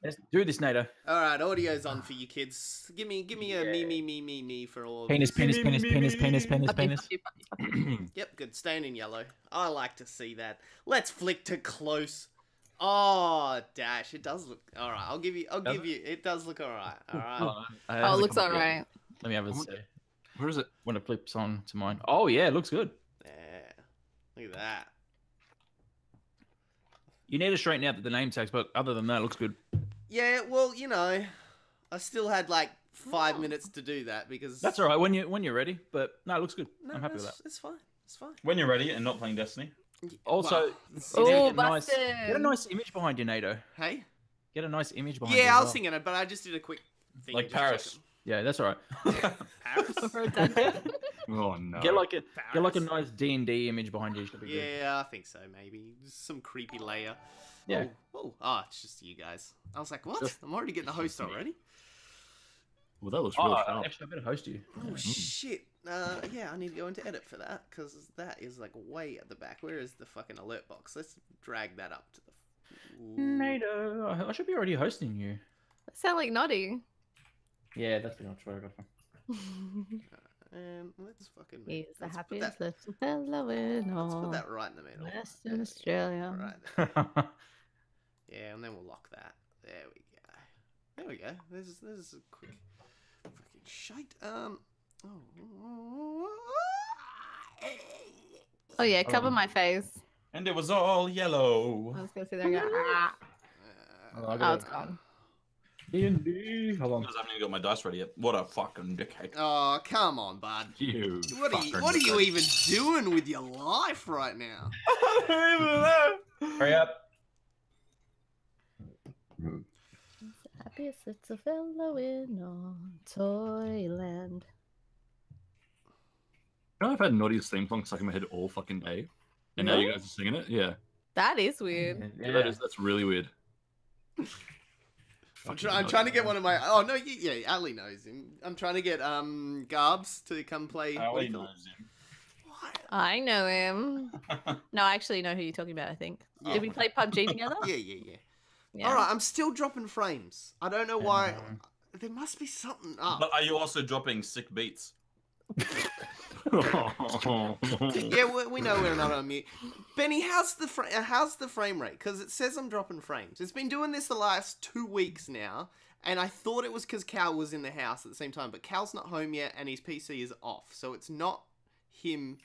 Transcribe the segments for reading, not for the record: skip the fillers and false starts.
Let's do this, NATO. All right, audio's on for you kids. Give me a me for all. Penis. Yep, good. Staying in yellow. I like to see that. Let's flick to close. Oh, dash. It does look all right. I'll give you. It does look all right. All right. Oh, it looks all right. Let me have a see. Where is it? When it flips on to mine. Oh yeah, it looks good. Yeah. Look at that. You need to straighten out the name tags, but other than that, it looks good. Yeah. Well, you know, I still had like 5 minutes to do that because That's all right when you're ready. But no, it looks good. No, I'm happy with that. It's fine. It's fine. When you're ready and not playing Destiny. Also, Oh, get a nice image behind you, NATO. Hey. Get a nice image behind you. Yeah, I was well. thinking it, but I just did a quick thing. Like just Paris. Yeah, that's all right. Paris. For a dungeon. Oh no. Get like a nice D&D image behind you. Should be good. Yeah, I think so. Maybe just some creepy layer. Yeah. Oh, it's just you guys. I was like, what? I'm already getting the host already. Well, that looks really Oh, sharp. actually, I better host you. Oh shit. Yeah, I need to go into edit for that because that is like way at the back. Where is the fucking alert box? Let's drag that up to the. Ooh. NATO, I should be already hosting you. That sound like Noddy. Yeah, that's pretty much where I got from. Let's fucking. He's the let's put happiest that, little fellow in let's all put that right in the middle. Western Australia. Right there. Yeah, and then we'll lock that. There we go. There we go. This is a quick fucking shite. Oh yeah, cover my face. And it was all yellow. I was gonna sit there and go. Ah. Oh, it's gone. D&D. Hold on. Because I haven't even got my dice ready yet. What a fucking dickhead. Oh, come on, bud. You. What are you even doing with your life right now? Hurry up. He's the happiest little fellow in all Toyland. You know, I've had Noddy's theme song stuck in my head all fucking day. And now you guys are singing it? Yeah. That is weird. Yeah. That's really weird. I'm trying to get one of my. Oh no, yeah, Ali knows him. I'm trying to get Garbs to come play. Ali knows him. What? I know him. No, I actually know who you're talking about, I think. Yeah. Did we play PUBG together? Yeah. All right, I'm still dropping frames. I don't know why. There must be something up. But are you also dropping sick beats? Yeah, we know we're not on mute. Benny, how's the frame rate? Because it says I'm dropping frames. It's been doing this the last 2 weeks now, and I thought it was because Cal was in the house at the same time, but Cal's not home yet, and his PC is off, so it's not him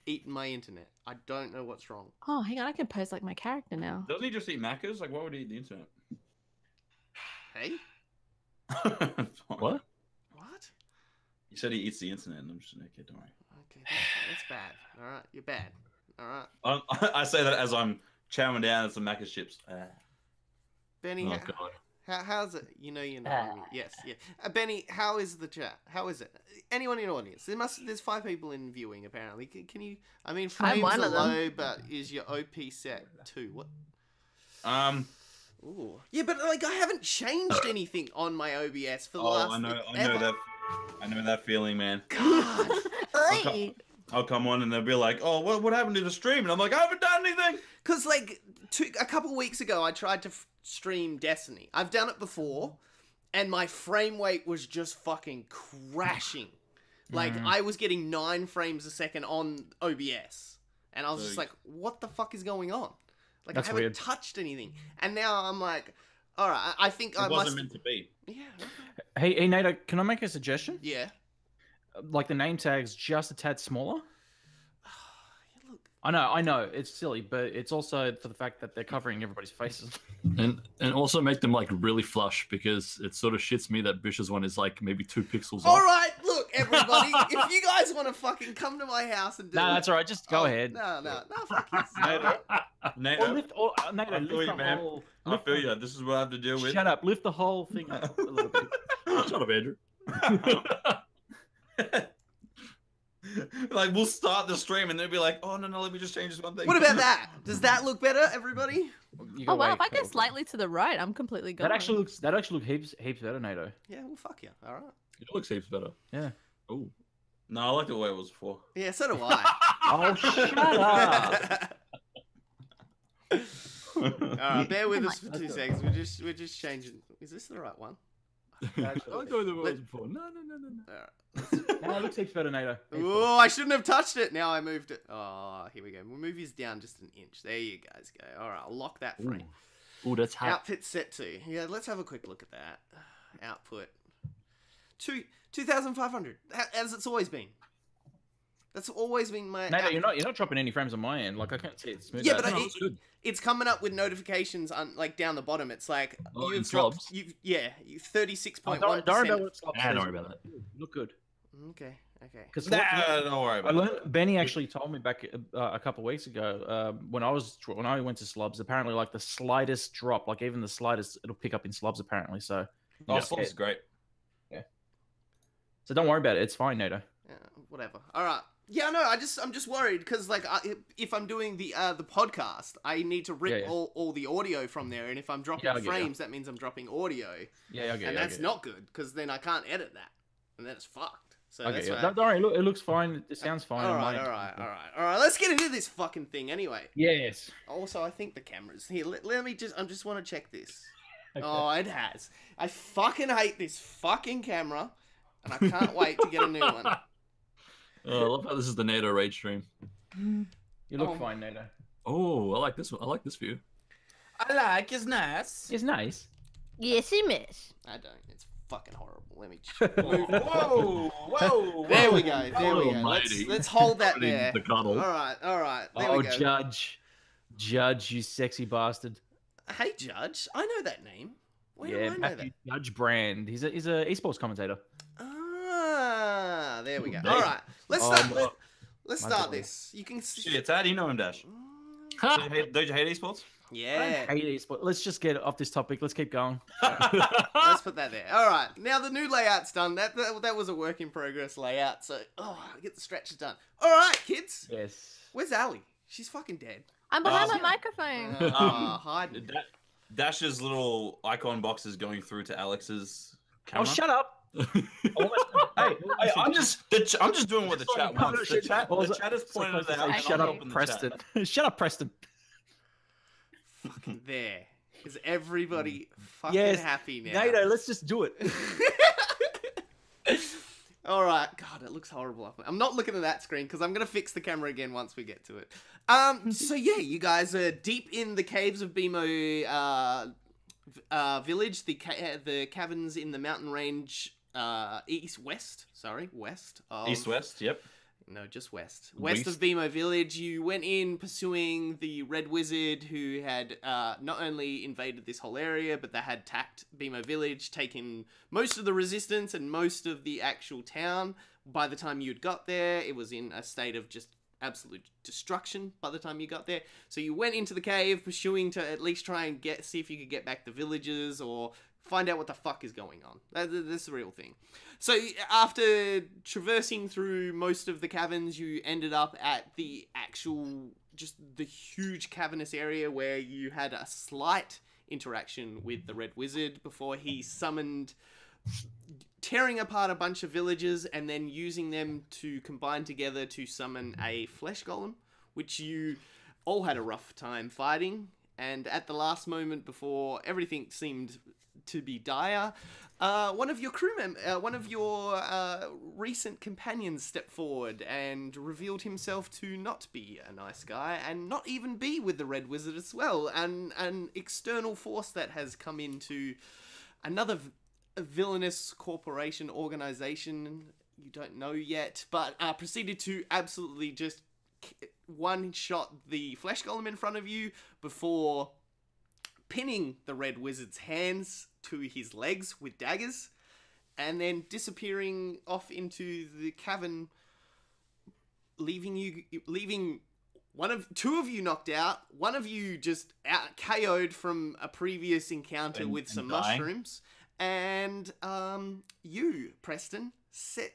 eating my internet. I don't know what's wrong. Oh, hang on, I can post like my character now. Doesn't he just eat Macca's? Like, why would he eat the internet? Hey? What? What? He said he eats the internet, and I'm just okay, don't worry. Okay, that's bad. All right, you're bad. All right. I say that as I'm chowing down at some Macca's chips. Benny, Oh, God. how's it? You know. Yes, yeah. Benny, how is the chat? How is it? Anyone in the audience? There's 5 people in viewing apparently. Can you? I mean, frames one are of them. low, but is your OP set 2? What? Ooh. Yeah, but like I haven't changed anything on my OBS for the last. I know that feeling, man. God. I'll come on and they'll be like, "Oh, what happened to the stream?" And I'm like, "I haven't done anything." Because like a couple weeks ago, I tried to stream Destiny. I've done it before, and my frame rate was just fucking crashing. Like I was getting 9 frames a second on OBS, and I was just like, "What the fuck is going on?" Like That's I haven't weird. touched anything, and now I'm like, "All right, I think I It wasn't must." meant to be. Yeah. Hey, NATO, can I make a suggestion? Yeah. Like the name tag's just a tad smaller. Look. I know, it's silly, but it's also for the fact that they're covering everybody's faces. And also make them like really flush because it sort of shits me that Bish's one is like maybe 2 pixels All off. right, look, everybody. If you guys want to fucking come to my house and do No, it, that's all right. Just go ahead. No, fuck you. NATO, NATO, I feel you, man. I feel you. This is what I have to deal with. Shut up. Lift the whole thing up a little bit. Shut up, Andrew. Like we'll start the stream and they'll be like, "Oh no, let me just change this one thing." What about that? Does that look better, everybody? You Oh go wow, away, if I go Carl. slightly to the right, I'm completely gone. That actually looks heaps better, NATO. Yeah, well, fuck you. All right. It looks heaps better. Yeah. Oh. No, I like the way it was before. Yeah, so do I. Oh, shut up. Alright, bear with us for 2 seconds. We're just changing. Is this the right one? I'll go the words before. No. Alright. No, it looks heaps better, Nato. Oh, I shouldn't have touched it. Now I moved it. Oh, here we go. We'll move his down just an inch. There you guys go. Alright, I'll lock that frame. Oh, that's hot. Outfit set to. Yeah, let's have a quick look at that. Output. 2,500. As it's always been. That's always been my. Nato, you're not dropping any frames on my end. Like I can't see it smooth. Yeah, out. but No, it's good. it's coming up with notifications on like down the bottom. It's like Oh, in you've dropped. slobs? You 36.1%. Don't worry about what Slob Nah, says. don't worry about that. You look good. Okay. Because Nah, don't worry I about it. learned, Benny actually told me back a couple of weeks ago when I went to slobs. Apparently, like the slightest drop, like even the slightest, it'll pick up in slobs. Apparently, so Oh, yeah. Slob's great. So don't worry about it. It's fine, Nato. Yeah, whatever. All right. Yeah, no, I'm just worried because like if I'm doing the podcast, I need to rip Yeah. all the audio from there, and if I'm dropping Yeah, I get ya. frames, that means I'm dropping audio, Yeah, I get and it. that's not good because then I can't edit that, and then it's fucked. So I that's get it. why. Don't worry. Look, it looks fine. It sounds fine. All on right, my all end. right. Let's get into this fucking thing anyway. Yes. Also, I think the camera's here. Let me just. I just want to check this. Okay. Oh, it has. I fucking hate this fucking camera, and I can't wait to get a new one. Oh, I love how this is the NATO raid stream. You look Oh. fine, Nato. Oh, I like this one. I like this view. I like, it's nice. It's nice. Yes, he miss. I don't. It's fucking horrible. Let me just move. Whoa. There we go. There we go. Almighty. Let's hold that Putting there. The cuddle. All right. There Oh, we go. Judge, you sexy bastard. Hey, Judge. I know that name. Where Yeah, do I know that? Matthew Judge Brand. He's a esports commentator. Ah, there we go. There. All right. Let's Oh, start. my- Let's my start God. this. You can. Shit, how do you know him, Dash? Ha! Don't you hate esports? Yeah. I hate esports. Let's just get off this topic. Let's keep going. Let's put that there. All right. Now the new layout's done. That was a work in progress layout. So, get the stretches done. All right, kids. Yes. Where's Ali? She's fucking dead. I'm behind Oh. my microphone. Hiding. Dash's little icon box is going through to Alex's Oh, camera. shut up. Hey, I'm just doing what the chat No, wants. shit. The chat What was has it? pointed Supposed it to out. say, and shut I'll up, open the Preston. chat. Shut up, Preston. Fucking there. Is everybody fucking Yes. happy now? Nato, let's just do it. All right. God, it looks horrible. I'm not looking at that screen because I'm gonna fix the camera again once we get to it. So yeah, you guys are deep in the caves of BMO village, the caverns in the mountain range west of East-west, yep. No, just west of BMO village. You went in pursuing the Red Wizard, who had not only invaded this whole area, but they had attacked BMO village, taken most of the resistance and most of the actual town. By the time you'd got there, it was in a state of just absolute destruction by the time you got there. So you went into the cave, pursuing to at least try and see if you could get back the villagers or find out what the fuck is going on. That's the real thing. So after traversing through most of the caverns, you ended up at the actual, just the huge cavernous area where you had a slight interaction with the Red Wizard before he summoned, tearing apart a bunch of villagers and then using them to combine together to summon a flesh golem, which you all had a rough time fighting. And at the last moment before everything seemed to be dire, one of your recent companions stepped forward and revealed himself to not be a nice guy and not even be with the Red Wizard as well, and an external force that has come into another villainous corporation organization you don't know yet, but proceeded to absolutely just one-shot the flesh golem in front of you before pinning the Red Wizard's hands to his legs with daggers, and then disappearing off into the cavern, leaving two of you knocked out, one of you just KO'd from a previous encounter with some dying. mushrooms, and you, Preston, set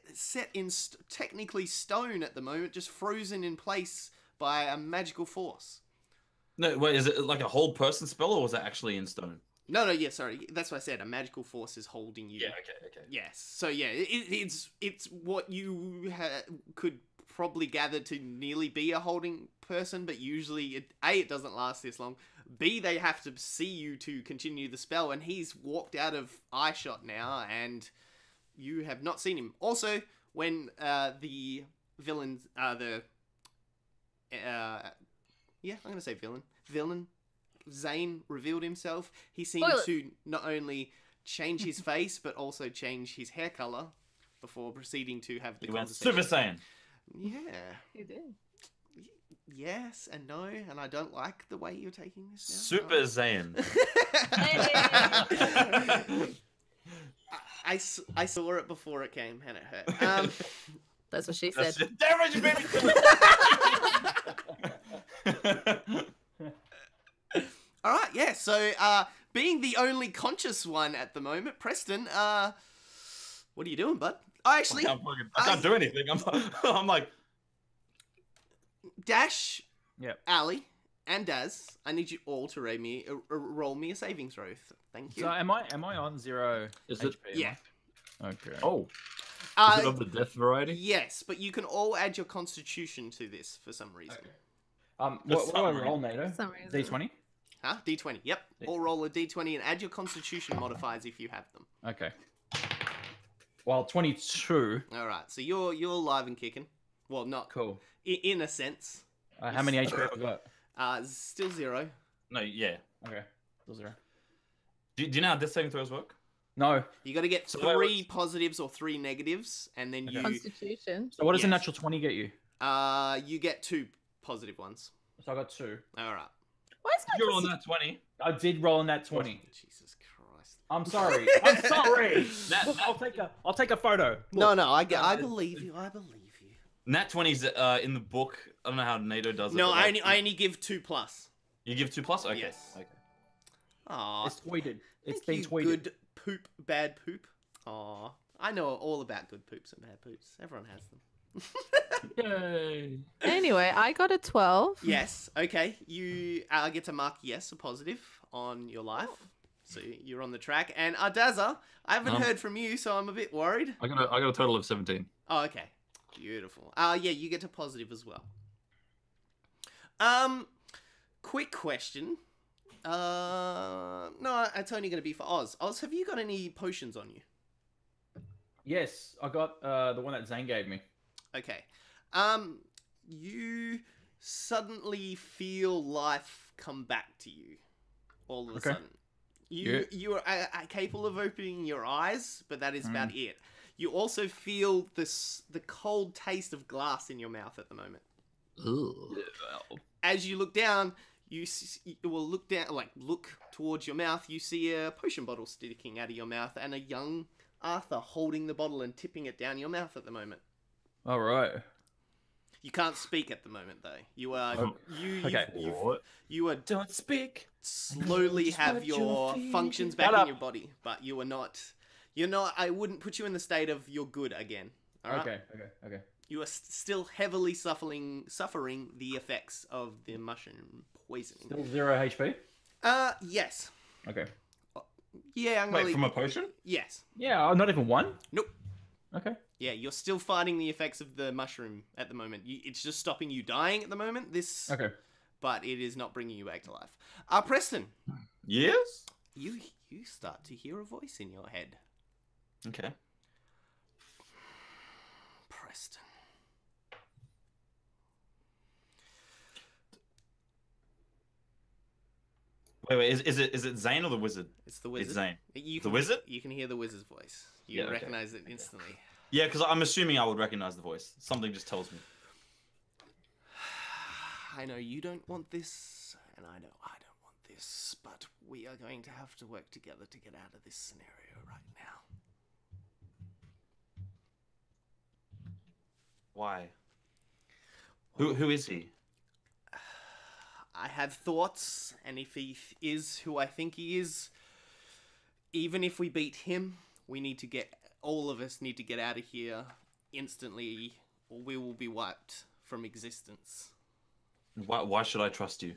in technically stone at the moment, just frozen in place by a magical force. No, wait, is it like a hold person spell, or was it actually in stone? No, yeah, sorry. That's what I said. A magical force is holding you. Okay. Yes. So yeah, it's what you could probably gathered to nearly be a holding person, but usually it doesn't last this long. B, they have to see you to continue the spell, and he's walked out of eye shot now, and you have not seen him. Also, when the villains, I'm gonna say villain, Zane revealed himself, he seemed to not only change his face, but also change his hair color before proceeding to have the conversation. Super Saiyan. Yeah. You did. Yes and no, and I don't like the way you're taking this now. Super Saiyan. I saw it before it came, and it hurt. That's what she said. Damn it, you made me kill it. All right, yeah. So, being the only conscious one at the moment, Preston, what are you doing, bud? I can't do anything. I'm like, Dash, Yep. Ali, and Daz, I need you all to roll me a saving throw. Thank you. So am I on 0 Is HP? it? Yeah. Okay. Oh, is it of the death variety? Yes, but you can all add your constitution to this for some reason. What do I roll, Nato? For some reason. D20? Huh? D20. Yep. All roll a D20 and add your constitution modifiers if you have them. Okay. Well, 22. All right. So you're alive and kicking. Well, not Cool. in a sense. How many HP have I got? Still 0. no, yeah. Okay. Still 0. Do you know how death saving throws work? No. You got to get So 3 positives or 3 negatives, and then you Constitution. So what does a Yes. natural 20 get you? you get 2 positive ones. So I got 2. All right. Why is my You're on that 20. I did roll in that 20. Jesus Christ. I'm sorry. I'm sorry. Nat, I'll take a photo. No, I believe you. I believe you. Nat 20's in the book. I don't know how NATO does it. No, but, I like, only give 2+. You give 2+? Okay. Yes. Okay. Aw. It's tweeted. It's Thank been you, tweeted. Good poop, bad poop. Aw. I know all about good poops and bad poops. Everyone has them. Yay! Anyway, I got a 12. Yes. Okay. You get to mark yes, a positive on your life. So you're on the track. And Ardaza, I haven't heard from you, so I'm a bit worried. I got a total of 17. Oh, okay. Beautiful. Yeah, you get to positive as well. Quick question. No, it's only going to be for Oz. Oz, have you got any potions on you? Yes, I got the one that Zane gave me. Okay. You suddenly feel life come back to you all of a sudden. You are capable of opening your eyes, but that is about it. You also feel the cold taste of glass in your mouth at the moment. Ugh. As you look down, you will look towards your mouth. You see a potion bottle sticking out of your mouth, and a young Arthur holding the bottle and tipping it down your mouth at the moment. All right. You can't speak at the moment, though. You are What? you are Don't speak. slowly Just have let your your feet functions get back in up. your body, but you are not. You're not. I wouldn't put you in the state of you're good again. All right? Okay. You are still heavily suffering the effects of the mushroom poisoning. Still 0 HP. Yes. Okay. Yeah, I'm gonna Wait, leave. from a potion? Yes. Yeah, not even 1. Nope. Okay. Yeah, you're still fighting the effects of the mushroom at the moment. It's just stopping you dying at the moment. Okay. But it is not bringing you back to life. Preston, Yes? you start to hear a voice in your head. Okay. Preston. Wait, is it Zane or the wizard? It's the wizard. It's Zane. You The wizard? You can hear the wizard's voice. You Yeah, okay. recognize it instantly. Yeah, because I'm assuming I would recognize the voice. Something just tells me. I know you don't want this, and I know I don't want this, but we are going to have to work together to get out of this scenario right now. Why? Who is he? I have thoughts, and if he is who I think he is, even if we beat him, all of us need to get out of here instantly, or we will be wiped from existence. Why should I trust you?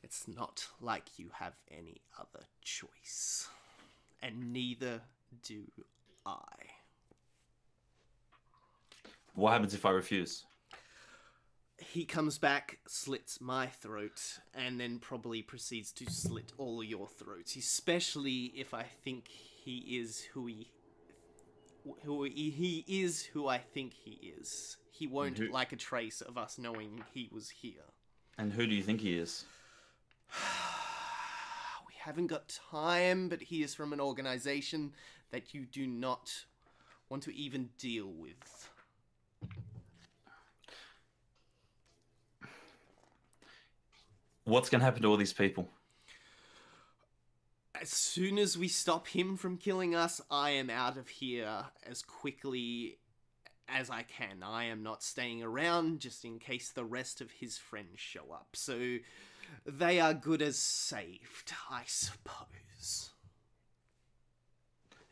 It's not like you have any other choice, and neither do I. What happens if I refuse? He comes back, slits my throat, and then probably proceeds to slit all your throats, especially if I think he is who he is who I think he is. He won't like a trace of us knowing he was here. And who do you think he is? We haven't got time, but he is from an organization that you do not want to even deal with. What's going to happen to all these people? As soon as we stop him from killing us, I am out of here as quickly as I can. I am not staying around just in case the rest of his friends show up. So they are good as saved, I suppose.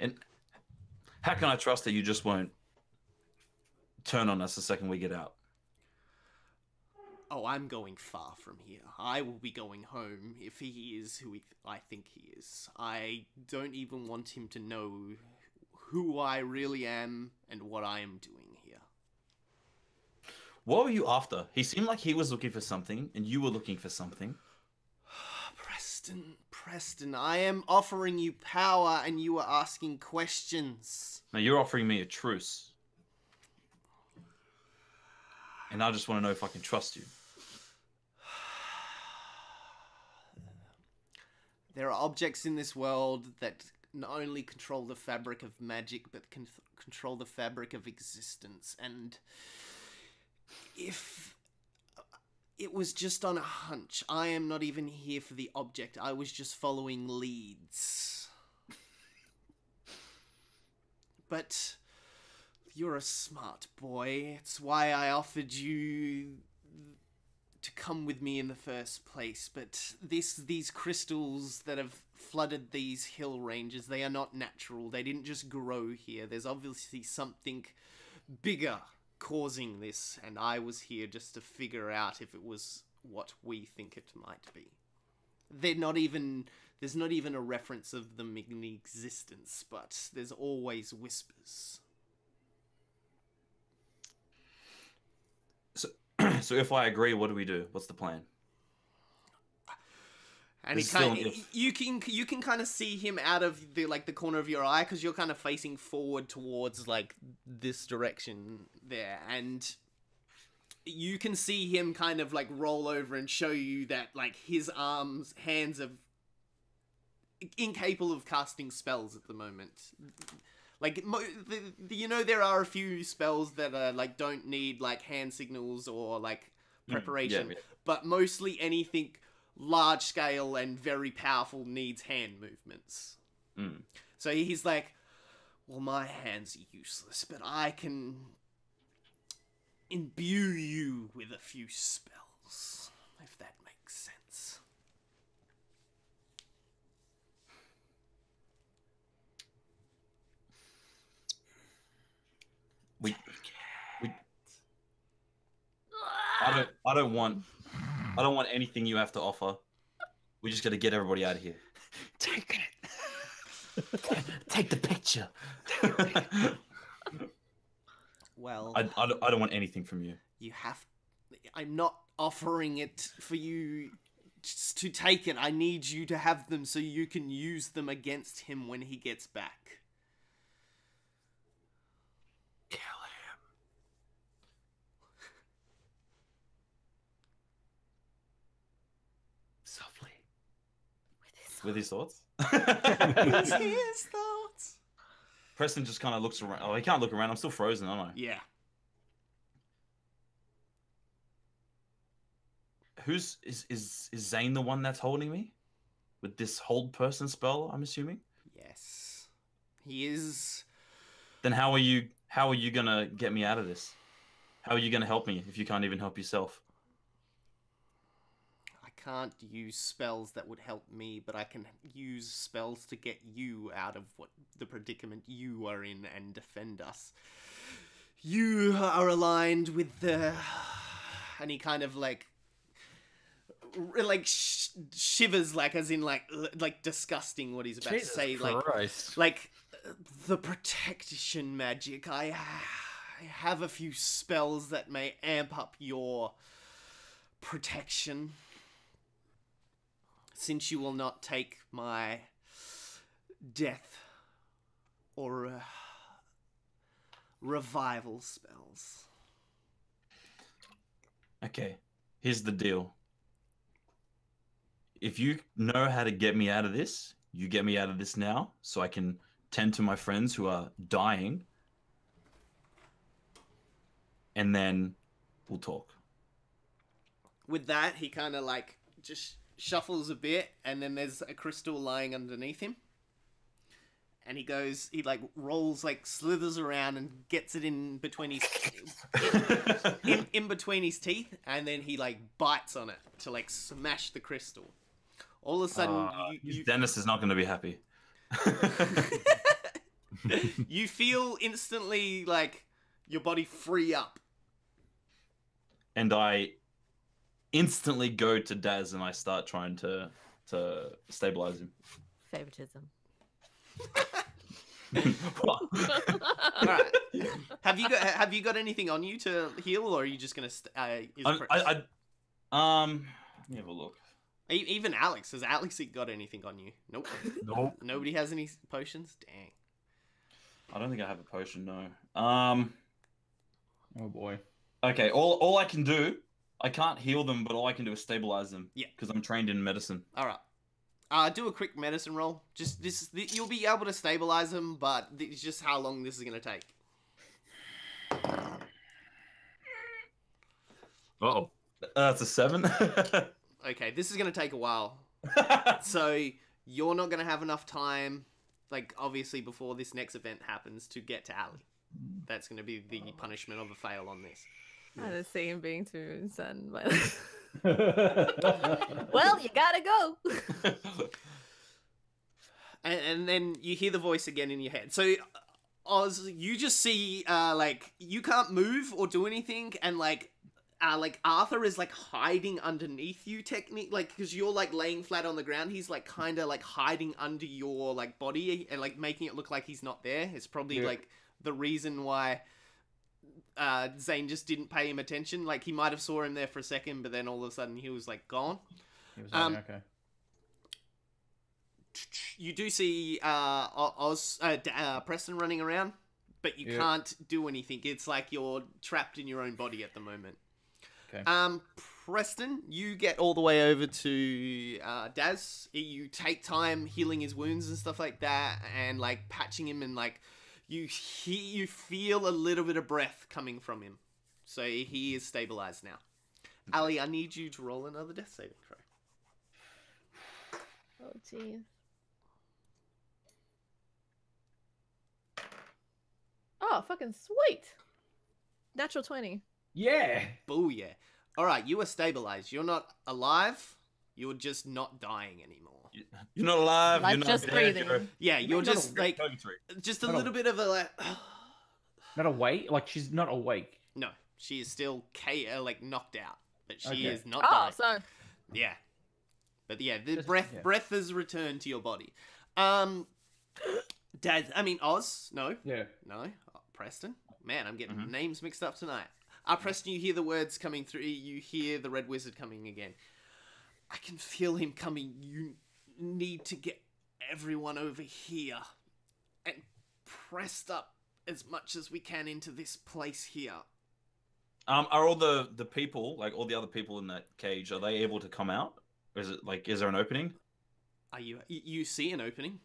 And how can I trust that you just won't turn on us the second we get out? Oh, I'm going far from here. I will be going home if he is who I think he is. I don't even want him to know who I really am and what I am doing here. What were you after? He seemed like he was looking for something, and you were looking for something. Preston, I am offering you power, and you are asking questions. Now, you're offering me a truce. And I just want to know if I can trust you. There are objects in this world that not only control the fabric of magic, but can control the fabric of existence. And if it was just on a hunch, I am not even here for the object. I was just following leads. But you're a smart boy. It's why I offered you to come with me in the first place. But these crystals that have flooded these hill ranges, they are not natural. They didn't just grow here. There's obviously something bigger causing this, and I was here just to figure out if it was what we think it might be. There's not even a reference of them in existence, but there's always whispers. So if I agree, what do we do? What's the plan? And you can kind of see him out of the corner of your eye, because you're kind of facing forward towards this direction there, and you can see him kind of roll over and show you that his hands are incapable of casting spells at the moment. There are a few spells that are don't need hand signals or preparation, but mostly anything large scale and very powerful needs hand movements. So he's like, well, my hands are useless, but I can imbue you with a few spells, if that makes sense. I don't want anything you have to offer. We just got to get everybody out of here. Take it. Take the picture. Well, I don't want anything from you. I'm not offering it for you just to take it. I need you to have them so you can use them against him when he gets back. Kill him. Softly. With his thoughts? His thoughts. Preston just kind of looks around. Oh, he can't look around. I'm still frozen, aren't I? Yeah. Is Zane the one that's holding me? With this hold person spell, I'm assuming? Yes. He is. Then how are you gonna get me out of this? How are you gonna help me if you can't even help yourself? I can't use spells that would help me, but I can use spells to get you out of the predicament you are in and defend us. You are aligned with the... And he kind of shivers, as in disgusting what he's about Jesus to say. Christ. The protection magic. I have a few spells that may amp up your protection. Since you will not take my death or revival spells. Okay, here's the deal. If you know how to get me out of this, you get me out of this now so I can tend to my friends who are dying. And then we'll talk. With that, he kind of like just shuffles a bit, and then there's a crystal lying underneath him. And he like rolls, like slithers around and gets it in between his in between his teeth, and then he like bites on it to like smash the crystal. All of a sudden, Dennis is not going to be happy. You feel instantly like your body free up. And I instantly go to Daz and I start trying to stabilize him. Favoritism. Alright. Have you got anything on you to heal, or are you just gonna? Let me have a look. Even Alex, has Alex got anything on you? Nope. Nope. Nobody has any potions. Dang. I don't think I have a potion. No. Oh boy. Okay. All I can do, I can't heal them, but all I can do is stabilize them. Yeah. Because I'm trained in medicine. All right. Do a quick medicine roll. Just you'll be able to stabilize them, but it's just how long this is gonna take. Uh-oh. That's a 7. Okay, this is gonna take a while. So you're not gonna have enough time, like obviously before this next event happens, to get to Ali. That's gonna be the punishment of a fail on this. I just see him being too sad. Well, you gotta go. And then you hear the voice again in your head. So Oz, you just see like you can't move or do anything, and like Arthur is like hiding underneath you, like because you're like laying flat on the ground. He's like kind of like hiding under your like body and like making it look like he's not there. It's probably like the reason why Zane just didn't pay him attention. Like he might have saw him there for a second, but then all of a sudden he was like gone. He was like, okay. You do see Preston running around, but you can't do anything. It's like you're trapped in your own body at the moment. Okay. Preston, you get all the way over to Daz. You take time healing his wounds and stuff like that, and like patching him, and like you feel a little bit of breath coming from him. So he is stabilized now. Ali, I need you to roll another death saving throw. Oh, jeez. Oh, fucking sweet. Natural 20. Yeah. Booyah. Alright, you are stabilized. You're not alive. You're just not dying anymore. You're not alive. Like you're not just dead, breathing. Yeah, you're just like just a Not little bit of a like. Not awake? Like she's not awake. No, she is still like knocked out, but she Okay. is not Oh, dying. so Yeah, but yeah, the Just- breath yeah. breath has returned to your body. Oz. No, Yeah. no, Preston. Man, I'm getting Mhm. names mixed up tonight. Preston, you hear the words coming through. You hear the Red Wizard coming again. I can feel him coming. You need to get everyone over here and pressed up as much as we can into this place here. Are all the people, like all the other people in that cage, are they able to come out? Or is it like, is there an opening? Are you see an opening?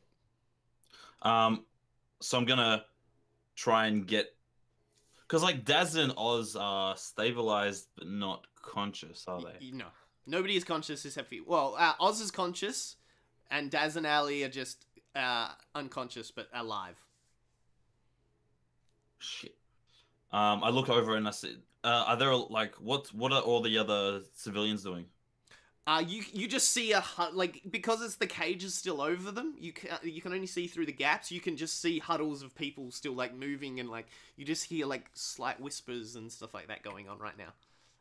So I'm gonna try and get, because like Daz and Oz are stabilized but not conscious, are they? No, nobody is conscious except for you. Well, Oz is conscious, and Daz and Ali are just unconscious but alive. Shit. I look over and I see, are there like what are all the other civilians doing? You just see like because it's the cage is still over them. You can only see through the gaps. You can just see huddles of people still like moving, and like you just hear like slight whispers and stuff like that going on right now.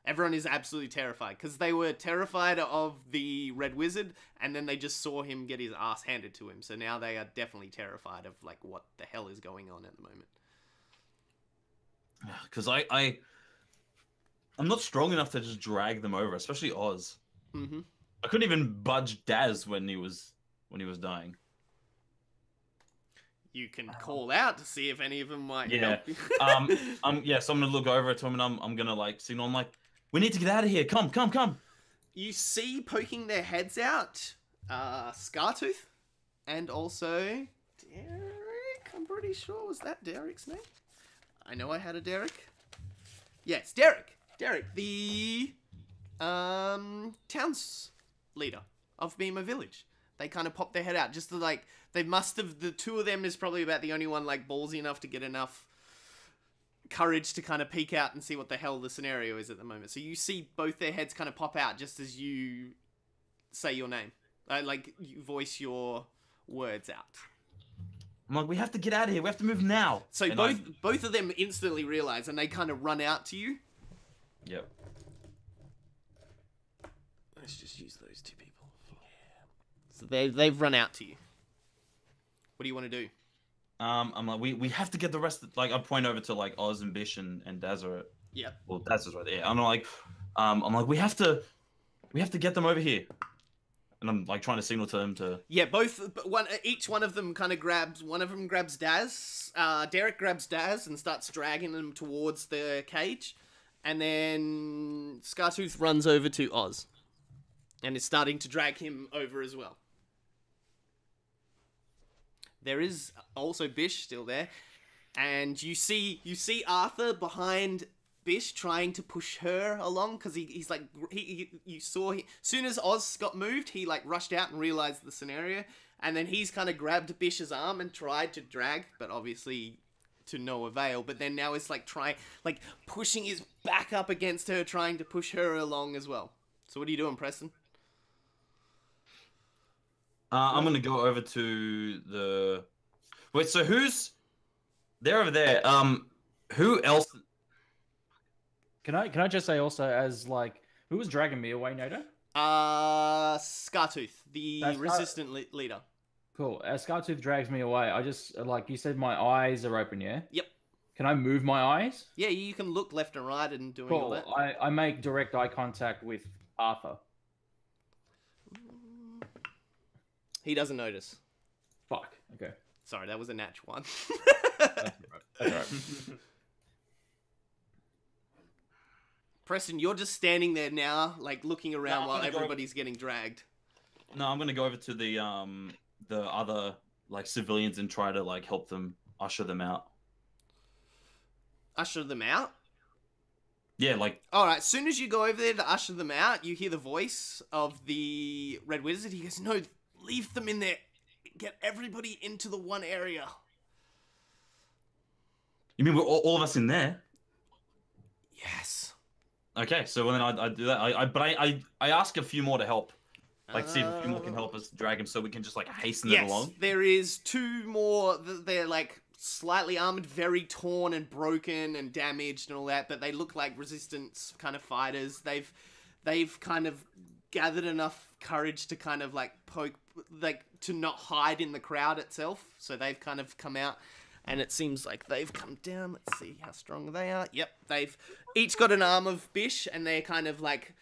Everyone is absolutely terrified because they were terrified of the Red Wizard, and then they just saw him get his ass handed to him. So now they are definitely terrified of like what the hell is going on at the moment. Because I'm not strong enough to just drag them over, especially Oz. Mm-hmm. I couldn't even budge Daz when he was dying. You can call out to see if any of them might Yeah. help you. So I'm gonna look over to him and I'm gonna like signal. I'm like, we need to get out of here. Come. You see poking their heads out, Scartooth, and also Derek. I'm pretty sure, was that Derek's name? I know I had a Derek. Yes, Derek. Derek, the towns leader of Beamer Village. They kind of popped their head out just to like, they must have, the two of them is probably about the only one like ballsy enough to get enough courage to kind of peek out and see what the hell the scenario is at the moment. So you see both their heads kind of pop out just as you say your name. Like you voice your words out. I'm like, we have to get out of here. We have to move now. So And both of them instantly realize and they kind of run out to you. Yep. Let's just use those two people. So they've run out to you. What do you want to do? I'm like, we have to get the rest. Like, I point over to like Oz and Bish and Daz are. Yep. Well, Daz is right there. I'm like, we have to get them over here. And I'm like trying to signal to them to. Yeah, each one of them kind of grabs. One of them grabs Daz. Derek grabs Daz and starts dragging them towards the cage, and then Scartooth runs over to Oz, and is starting to drag him over as well. There is also Bish still there, and you see Arthur behind Bish trying to push her along because he's like soon as Oz got moved, he like rushed out and realized the scenario, and then he's kind of grabbed Bish's arm and tried to drag, but obviously to no avail. But then now it's like pushing his back up against her, trying to push her along as well. So what are you doing, Preston? I'm gonna go over to the. Wait, so they're over there? Who else? Can I just say also, as like, who was dragging me away, Nato? Scartooth, the resistant leader. Cool. As Scartooth drags me away, I just, like you said, my eyes are open, yeah? Yep. Can I move my eyes? Yeah, you can look left and right and doing all Cool. that. I make direct eye contact with Arthur. He doesn't notice. Fuck. Okay. Sorry, that was a natch one. That's right. That's right. Preston, you're just standing there now, like looking around I'm while gonna everybody's getting dragged. No, I'm gonna go over to the other like civilians and try to like help them usher them out. Usher them out? Yeah, like. Alright, as soon as you go over there to usher them out, you hear the voice of the Red Wizard. He goes, no, leave them in there. Get everybody into the one area. You mean we're all of us in there? Yes. Okay, so then I do that. But I ask a few more to help. Like, see if a few more can help us drag him so we can just, like, hasten it along. There is two more. They're, like, slightly armored, very torn and broken and damaged and all that, but they look like resistance kind of fighters. They've kind of gathered enough courage to kind of, like, poke, like, to not hide in the crowd itself. So they've kind of come out, and it seems like they've come down. Let's see how strong they are. Yep, they've each got an arm of Bish, and they're kind of, like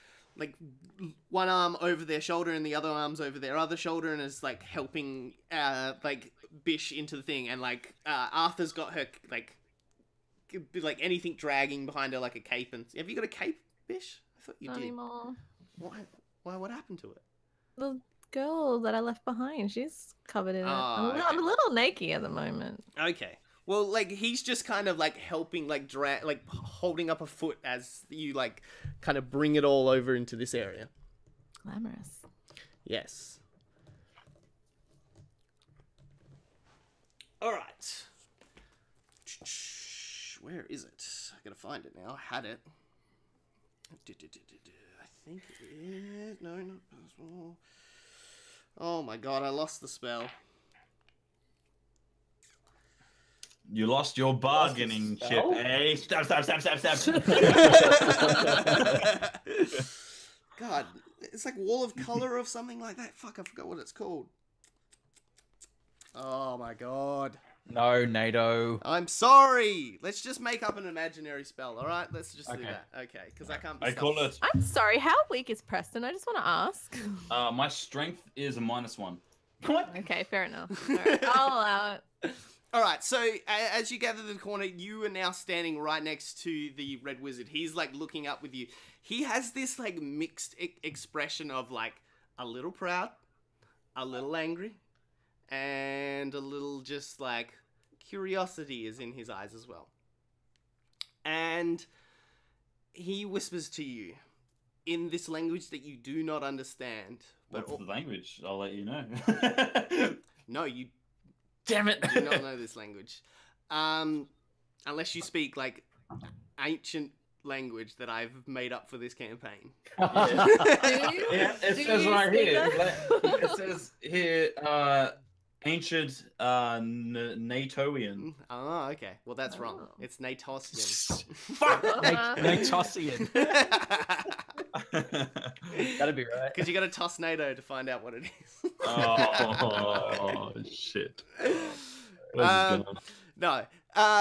one arm over their shoulder and the other arm's over their other shoulder, and is like helping like Bish into the thing, and like Arthur's got her like anything dragging behind her like a cape. And have you got a cape, Bish? I thought you Not did. anymore. Why? What happened to it? The girl that I left behind, she's covered in it. Oh, I'm a little naked at the moment. Okay. Well, like, he's just kind of, like, helping, like, holding up a foot as you, like, kind of bring it all over into this area. Glamorous. Yes. All right. Where is it? I gotta find it now. I had it. I think it is... No, not possible. Oh my god, I lost the spell. You lost your bargaining chip, eh? Stab. God, it's like Wall of Color or something like that. Fuck, I forgot what it's called. Oh my god. No, NATO. I'm sorry. Let's just make up an imaginary spell, all right? Let's just do Okay. that. Okay, because I can't be I call stuffed. it. I'm sorry. How weak is Preston? I just want to ask. My strength is a -1. Okay, fair enough. All right, I'll allow it. All right, so as you gather the corner, you are now standing right next to the Red Wizard. He's like looking up with you. He has this like mixed expression of like a little proud, a little angry, and a little just like curiosity is in his eyes as well. And he whispers to you in this language that you do not understand. But What's the language? I'll let you know. no, you Damn it! do not know this language. Unless you speak like ancient language that I've made up for this campaign. Yeah, it Do says you right speak here. that? It says here, ancient NATOian. Oh, okay. Well, that's wrong. Oh. It's Natosian. Fuck! Natossian. That'd be right. Because you got to toss NATO to find out what it is. Oh shit. Where's this going? No.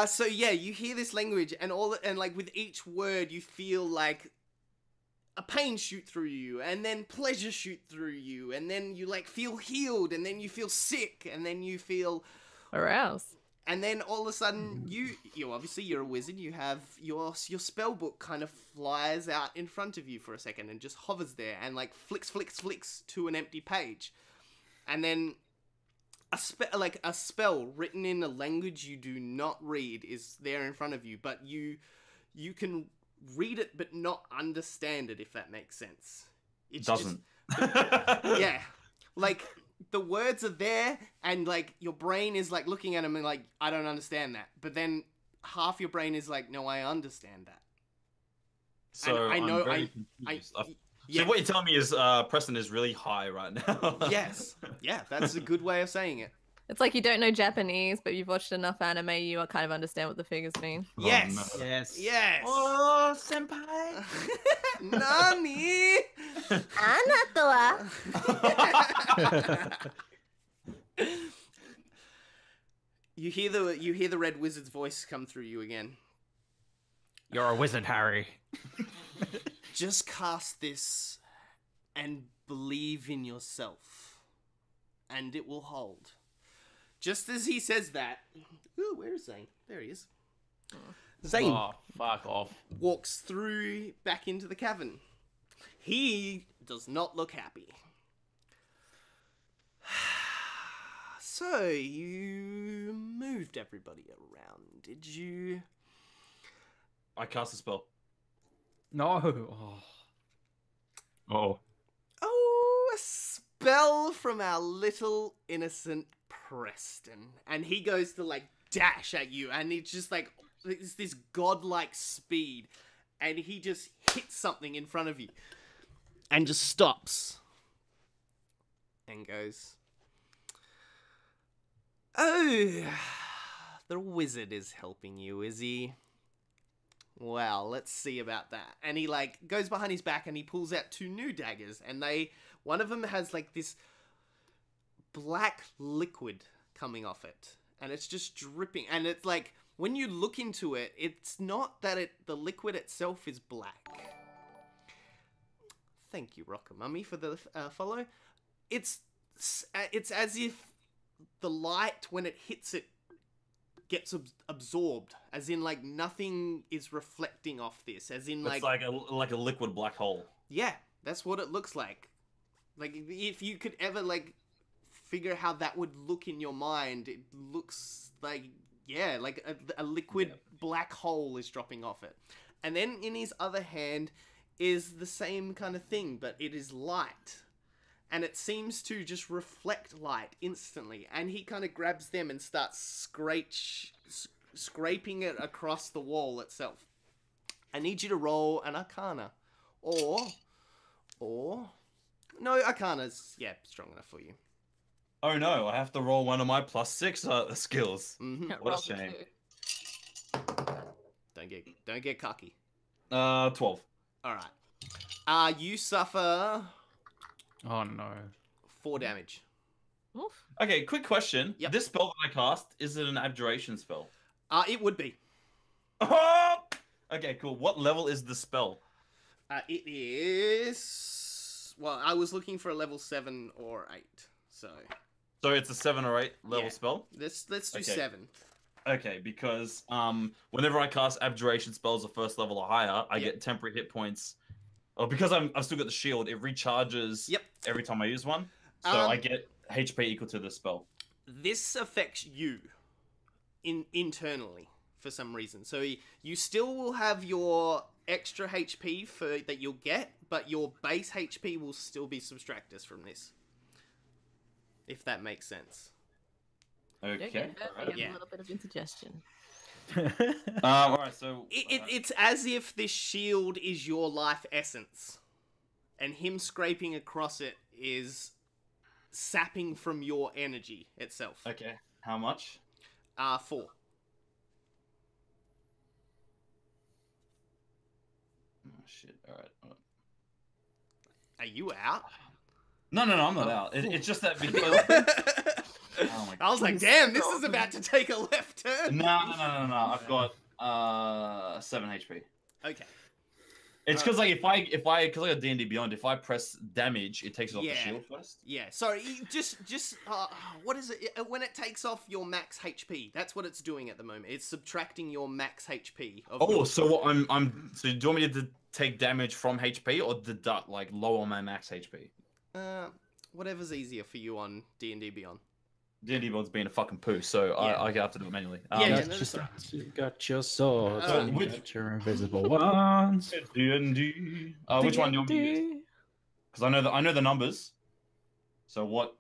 So yeah, you hear this language, and like with each word, you feel like a pain shoot through you, and then pleasure shoot through you, and then you like feel healed, and then you feel sick, and then you feel, Aroused. and then all of a sudden you obviously you're a wizard. You have your spell book kind of flies out in front of you for a second and just hovers there and like flicks to an empty page, and then a spell written in a language you do not read is there in front of you, but you can read it but not understand it, if that makes sense. It doesn't. Yeah, like the words are there and like your brain is like looking at them and like, I don't understand that, but then half your brain is like, no, I understand that. So I know- I'm very confused. So what you're telling me is Preston is really high right now. Yes, yeah, that's a good way of saying it. It's like you don't know Japanese, but you've watched enough anime, you kind of understand what the figures mean. Yes, no. Yes. yes. Oh, senpai. Nani? You hear the Red Wizard's voice come through you again. You're a wizard, Harry. Just cast this and believe in yourself, and it will hold. Just as he says that, ooh, where is Zane? There he is. Zane Oh, fuck off. walks through back into the cavern. He does not look happy. So, you moved everybody around, did you? I cast a spell. No. Oh. Oh. Oh, a spell from our little innocent Preston. And he goes to like dash at you, and it's just like, it's this godlike speed, and he just hits something in front of you and just stops and goes, oh, the wizard is helping you, is he? Well, let's see about that. And he like goes behind his back and he pulls out 2 new daggers, and one of them has like this black liquid coming off it, and it's just dripping, and it's like when you look into it, it's not that the liquid itself is black. Thank you, Rocker Mummy, for the follow. It's as if the light, when it hits it, gets absorbed, as in like nothing is reflecting off this, as in It's like a liquid black hole. yeah, that's what it looks like. Like if you could ever like figure how that would look in your mind, it looks like, yeah, like a liquid black hole is dropping off it. And then in his other hand is the same kind of thing, but it is light. And it seems to just reflect light instantly. And he kind of grabs them and starts scraping it across the wall itself. I need you to roll an Arcana. Or... No, Arcana's, yeah, strong enough for you. Oh no, I have to roll one of my +6 skills. Mm-hmm. What a shame. Don't get cocky. 12. Alright. You suffer Oh no. 4 damage. Oof. Okay, quick question. Yep. This spell that I cast, is it an abjuration spell? It would be. Oh! Okay, cool. What level is the spell? It is. Well, I was looking for a level 7 or 8, so So it's a 7 or 8 level Yeah. spell? let's do Okay. 7. Okay, because whenever I cast abjuration spells of first level or higher, I Yep. get temporary hit points. Oh, because I've still got the shield, it recharges Yep. every time I use one. So Um, I get HP equal to the spell. This affects you internally for some reason. So you still will have your extra HP that you'll get, but your base HP will still be subtracted from this. If that makes sense. Okay. You have Alright. Yeah. a little bit of indigestion. Alright, so It's as if this shield is your life essence, and him scraping across it is sapping from your energy itself. okay. How much? 4. Oh shit. Alright. Are you out? No, I'm not out. It's just that because oh my I was like, damn, this is about to take a left turn. No. I've got 7 HP. Okay. It's because like if I because I got D&D Beyond, if I press damage, it takes it off Yeah. the shield first. Yeah, sorry, just what is it? When it takes off your max HP, that's what it's doing at the moment. It's subtracting your max HP. Oh, so what so do you want me to take damage from HP or deduct like lower my max HP? Whatever's easier for you on D&D Beyond. D&D Beyond's being a fucking poo, so Yeah. I have to do it manually. Yeah, Got, no, your that's right. swords, you got your swords, Oh, and you which- got your invisible ones. D&D. Which one do you want me to use? Because I know the numbers. So what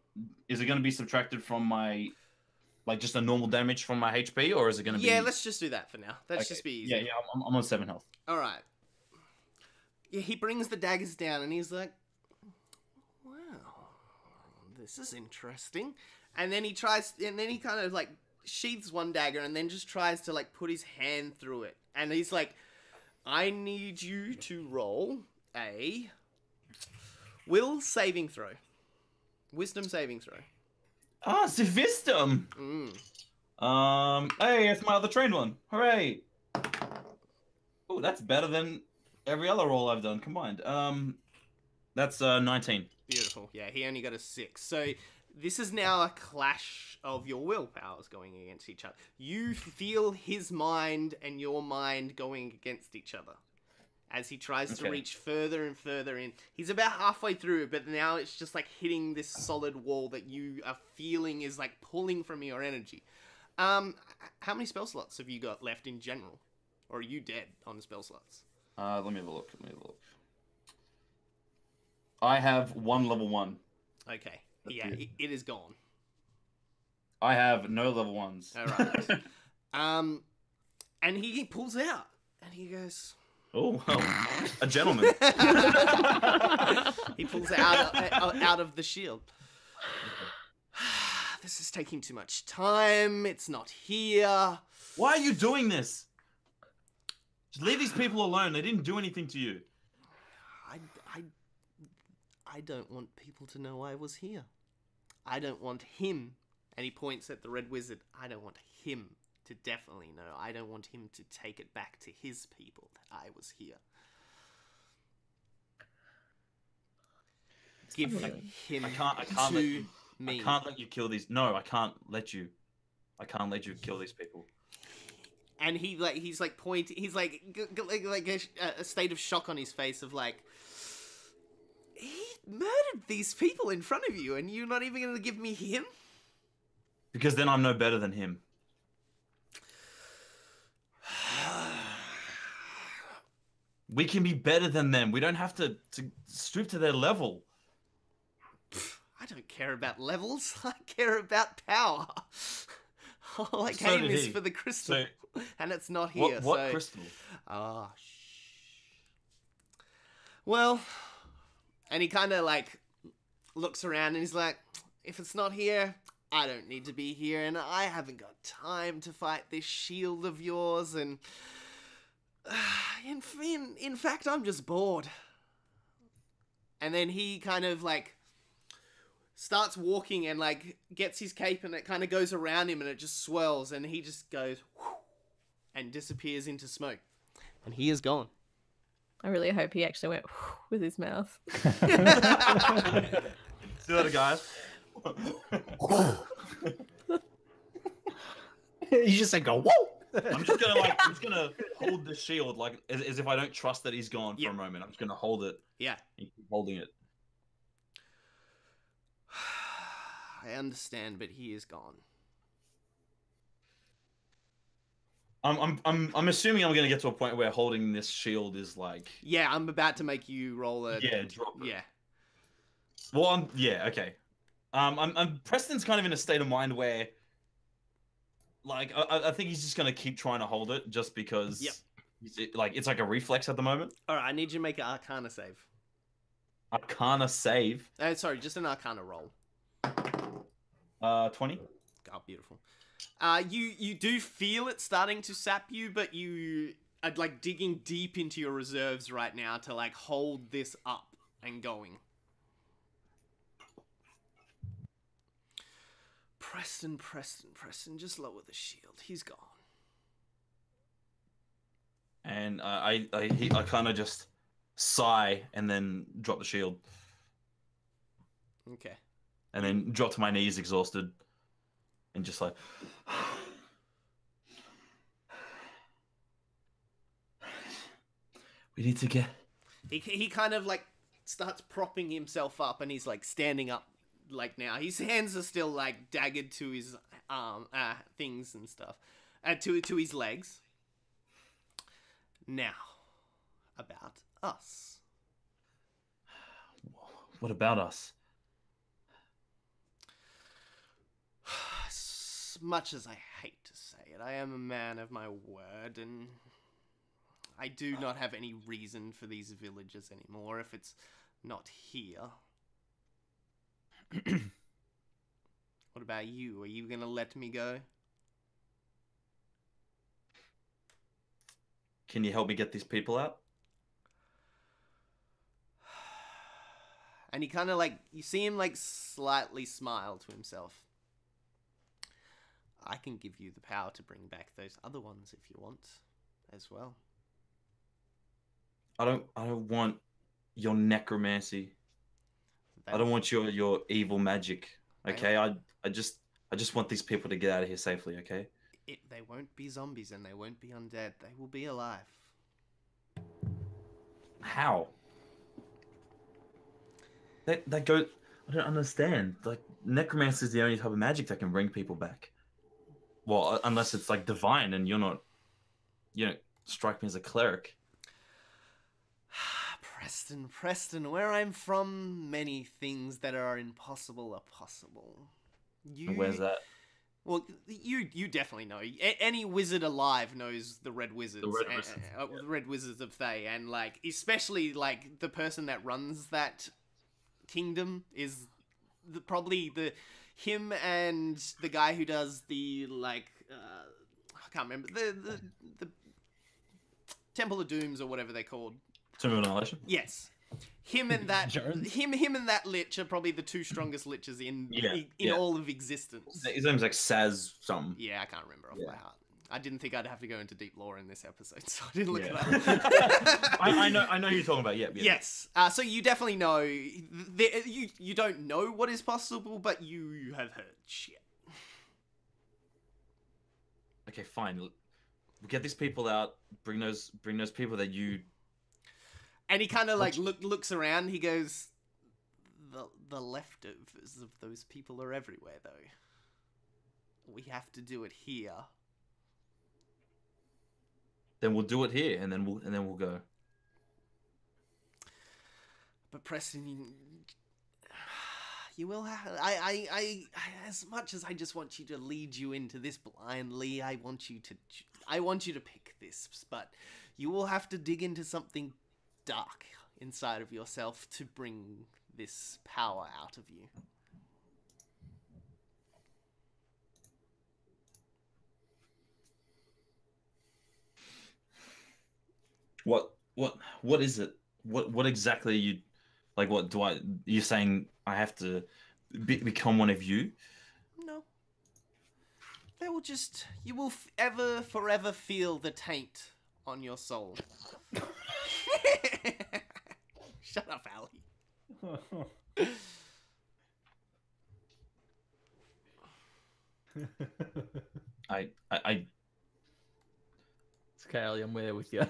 is it going to be subtracted from my like just a normal damage from my HP, or is it going to be? Yeah, let's just do that for now. Let's Okay. just be easy. Yeah. I'm on 7 health. All right. Yeah, he brings the daggers down and he's like, "Wow, this is interesting." And then he kind of like sheaths one dagger and then just tries to like put his hand through it. And he's like, "I need you to roll a wisdom saving throw." Ah, Civistum. Hey, it's my other trained one. Hooray! Oh, that's better than every other roll I've done combined. That's 19. Beautiful. Yeah, he only got a 6. So this is now a clash of your willpowers going against each other. You feel his mind and your mind going against each other as he tries to Okay. reach further and further in. He's about halfway through, but now it's just like hitting this solid wall that you are feeling is like pulling from your energy. How many spell slots have you got left in general? Or are you dead on the spell slots? Let me have a look. I have 1 level 1. Okay. That's Yeah, it. it is gone. I have no level 1s. Alright. And he pulls out and he goes, Oh, well, a gentleman. he pulls out of the shield. This is taking too much time. It's not here. Why are you doing this? Just leave these people alone. They didn't do anything to you. I don't want people to know I was here. I don't want him. And he points at the red wizard. I don't want him to definitely know. I don't want him to take it back to his people that I was here. Give him I can't to let you. me. I can't let you kill these. No, I can't let you. I can't let you kill these people. And he's like pointing. He's like a state of shock on his face of like, he murdered these people in front of you, and you're not even going to give me him. Because then I'm no better than him. We can be better than them. We don't have to stoop to their level. I don't care about levels. I care about power. All I So came did is he. for the crystal, So- and it's not here. What so... crystal? Ah, well, and he kind of like looks around and he's like, if it's not here, I don't need to be here, and I haven't got time to fight this shield of yours, and in fact, I'm just bored. And then he kind of like starts walking and like gets his cape and it kind of goes around him and it just swirls and he just goes whoosh, and disappears into smoke. And he is gone. I really hope he actually went with his mouth. See you later, guys. You just say go, whoa! I'm just gonna hold the shield like as if I don't trust that he's gone for a moment. I'm just gonna hold it. Yeah. And keep holding it. I understand, but he is gone. I'm assuming I'm gonna get to a point where holding this shield is like. Yeah, I'm about to make you roll a. Yeah, drop it. Yeah. Well, okay. Preston's kind of in a state of mind where, like, I think he's just gonna keep trying to hold it just because. Yep. It's like a reflex at the moment. All right, I need you to make an Arcana save. Arcana save. Sorry, just an Arcana roll. 20. Oh, beautiful. You do feel it starting to sap you, but you are like digging deep into your reserves right now to like hold this up and going. Preston, just lower the shield. He's gone. And I kind of just sigh and then drop the shield. Okay. And then drop to my knees, exhausted, and just like. We need to get. He kind of like starts propping himself up, and he's like standing up. Like now, his hands are still like daggered to his things and stuff, to his legs. Now, about us. What about us? As much as I hate to say it, I am a man of my word, and I do not have any reason for these villages anymore if it's not here. What about you? Are you gonna let me go? Can you help me get these people out? And he kind of like, you see him like slightly smile to himself. I can give you the power to bring back those other ones if you want as well. I don't want your necromancy. I don't want your evil magic. Okay, I just want these people to get out of here safely. Okay. They won't be zombies and they won't be undead. They will be alive. How? That go. I don't understand. Like necromancy is the only type of magic that can bring people back. Well, unless it's like divine, and you're not. You don't strike me as a cleric. Preston, where I'm from, many things that are impossible are possible. Where's that? Well, you definitely know. Any wizard alive knows the Red Wizards. The Red Wizards of Thay, and like especially like the person that runs that kingdom is probably him and the guy who does the like I can't remember the Temple of Dooms or whatever they're called. Tomb of Annihilation? Yes. Him and that him and that lich are probably the two strongest liches in all of existence. His name's like Saz something. Yeah, I can't remember off by heart. I didn't think I'd have to go into deep lore in this episode, so I didn't look it up. I know who you're talking about. Yeah. Yes. So you definitely know. You don't know what is possible, but you have heard shit. Okay, fine. We'll get these people out. Bring those people that you. And he kind of like looks around. He goes, "The leftovers of those people are everywhere, though. We have to do it here." Then we'll do it here, and then we'll go. But Preston, you will have. I as much as I just want you to lead you into this blindly, I want you to pick this, but you will have to dig into something dark inside of yourself to bring this power out of you. What is it? What exactly are you like? What do you're saying? I have to become one of you? No. They will just... You will ever, forever feel the taint on your soul. Shut up, Ali. I It's okay, Ali, I'm there with you.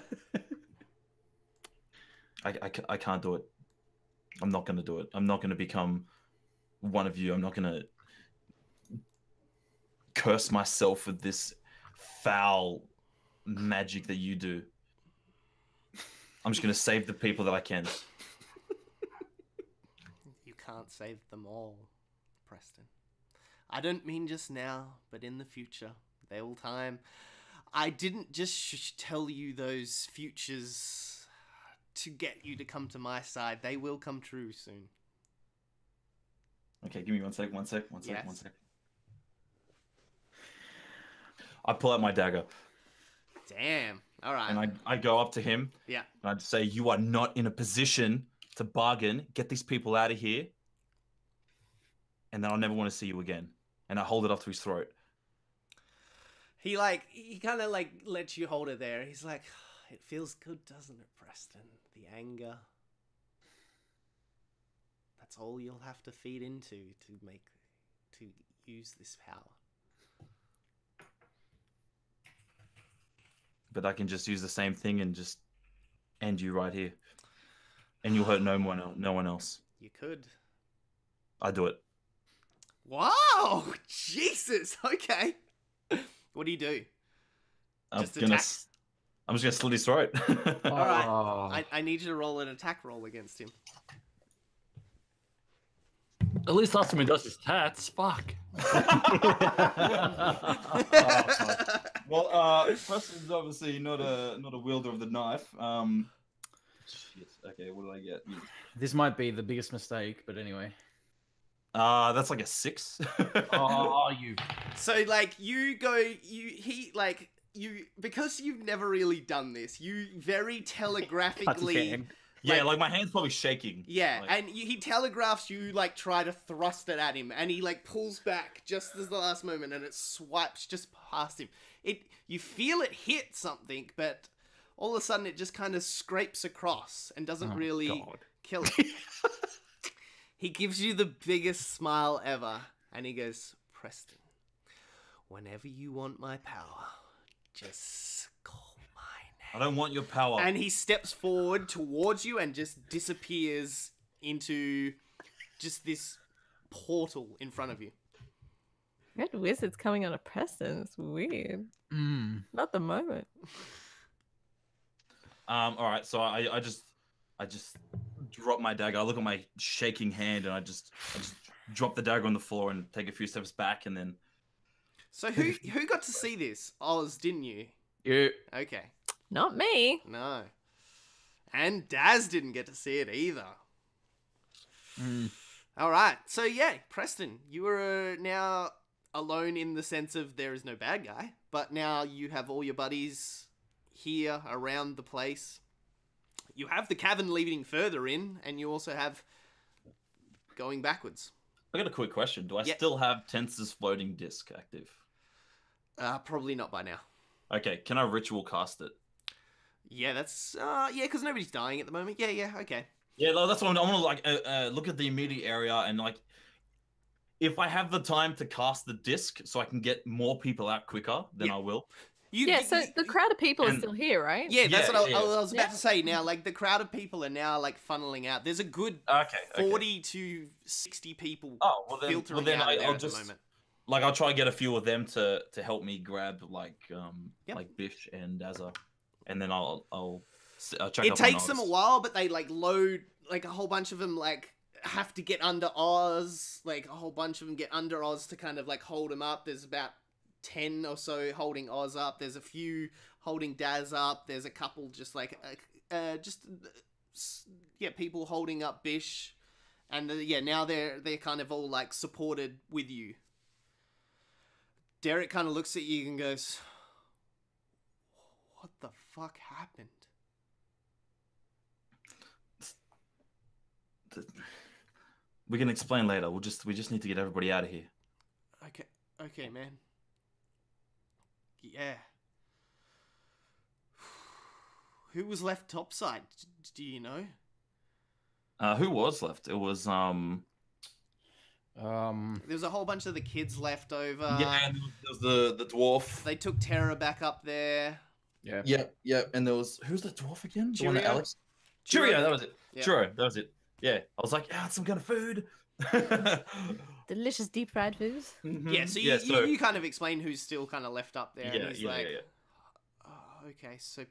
I can't do it. I'm not going to do it. I'm not going to become one of you. I'm not going to curse myself with this foul magic that you do. I'm just going to save the people that I can. You can't save them all, Preston. I don't mean just now, but in the future. There will time. I didn't just tell you those futures to get you to come to my side. They will come true soon. Okay, give me one sec. Yes. I pull out my dagger. Damn. All right. And I go up to him. Yeah. And I'd say, you are not in a position to bargain. Get these people out of here. And then I'll never want to see you again. And I hold it up to his throat. He kind of lets you hold it there. He's like, it feels good, doesn't it, Preston? The anger. That's all you'll have to feed into to use this power. But I can just use the same thing and just end you right here. And you'll hurt no one else. You could. I do it. Wow! Jesus! Okay. What do you do? I'm Just just attack? gonna slit his throat. Alright. I need you to roll an attack roll against him. At least last time he does his tats. Fuck. Well, Preston's obviously not a wielder of the knife. Shit. Okay, what did I get? This might be the biggest mistake, but anyway. That's like a 6. Oh, you. So, because you've never really done this, you very telegraphically... Yeah, like my hand's probably shaking. Yeah, like... and he telegraphs you, try to thrust it at him, and he, pulls back just as the last moment, and it swipes just past him. You feel it hit something, but all of a sudden it just kind of scrapes across and doesn't really kill it. He gives you the biggest smile ever, and he goes, Preston, whenever you want my power, just call my name. I don't want your power. And he steps forward towards you and just disappears into just this portal in front of you. Red Wizard's coming on a Preston. It's weird. Not the moment. All right, so I just drop my dagger. I look at my shaking hand, and I just drop the dagger on the floor and take a few steps back, and then. So who got to see this? Oz, didn't you? You. Okay. Not me. No. And Daz didn't get to see it either. All right. So yeah, Preston, you are now alone in the sense of there is no bad guy, but now you have all your buddies here around the place. You have the cavern leading further in, and you also have going backwards. I got a quick question. Do I still have Tense's floating disc active? Probably not by now. Okay, can I ritual cast it? Yeah, that's because nobody's dying at the moment. Yeah, okay. Yeah, that's what I want to look at the immediate area, and if I have the time to cast the disc so I can get more people out quicker, then I will. So the crowd of people is still here, right? Yeah, that's what I was about to say. Now, the crowd of people are now funneling out. There's a good 40 to 60 people filtering out there at the moment. I'll try to get a few of them to help me grab Bish and Dazza, and then I'll check. It takes them a while, but they load a whole bunch of them have to get under Oz. A whole bunch of them get under Oz to kind of hold him up. There's about 10 or so holding Oz up. There's a few holding Daz up. There's a couple just people holding up Bish, and now they're kind of all supported with you. Derek kind of looks at you and goes, "What the fuck happened?" We can explain later. We just need to get everybody out of here. Okay, man. Yeah. Who was left topside? Do you know? Who was left? It was There was a whole bunch of the kids left over. yeah, and there was the dwarf. They took Terra back up there. Yeah. Yeah, and there was who's the dwarf again? The one that Cheerio? Alex. Cheerio, that was it. Yeah. Cheerio, that was it. Yeah, I was like, yeah, some kind of food. Delicious deep fried foods. Yeah, so you kind of explain who's still kind of left up there. And he's like, oh, okay, so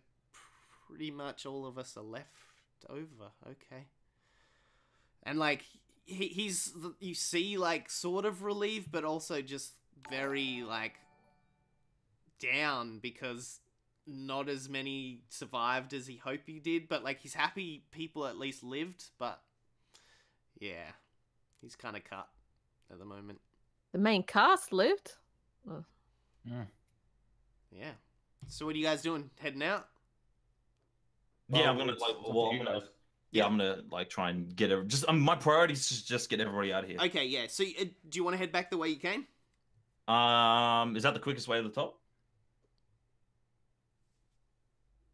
pretty much all of us are left over. Okay. And like, he's, you see, like, sort of relieved, but also just very, like, down because not as many survived as he hoped he did. But, like, he's happy people at least lived, but yeah, he's kind of cut at the moment. The main cast lived. Oh. Yeah. So what are you guys doing? Heading out? Yeah, I'm gonna I'm gonna like try and get my priority is just get everybody out of here. Okay, yeah. So do you want to head back the way you came? Is that the quickest way to the top?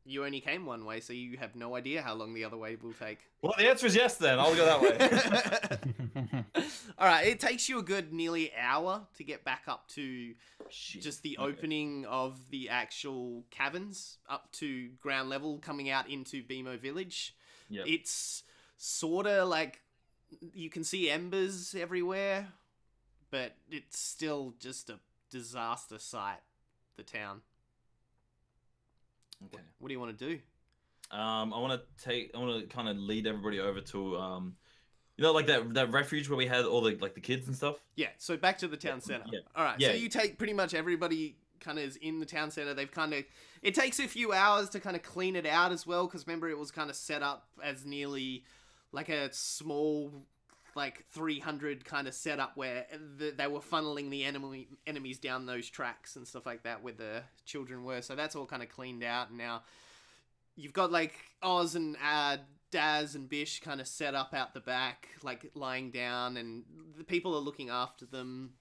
You only came one way, so you have no idea how long the other way will take. Well, the answer is yes. Then I'll go that way. All right, it takes you a good nearly hour to get back up to just the opening of the actual caverns, up to ground level, coming out into BMO Village. Yep. It's sort of like you can see embers everywhere, but it's still just a disaster site, the town. Okay. What do you want to do? I want to kind of lead everybody over to you know, like that refuge where we had all the kids and stuff. Yeah, so back to the town center. Yeah. All right, Yeah. so you take pretty much everybody kind of is in the town center. They've kind of, it takes a few hours to kind of clean it out as well, because remember it was kind of set up as nearly like a small, like 300 kind of setup where they were funneling the enemies down those tracks and stuff like that where the children were. So that's all kind of cleaned out, and now you've got like Oz and Daz and Bish kind of set up out the back, like lying down, and the people are looking after them.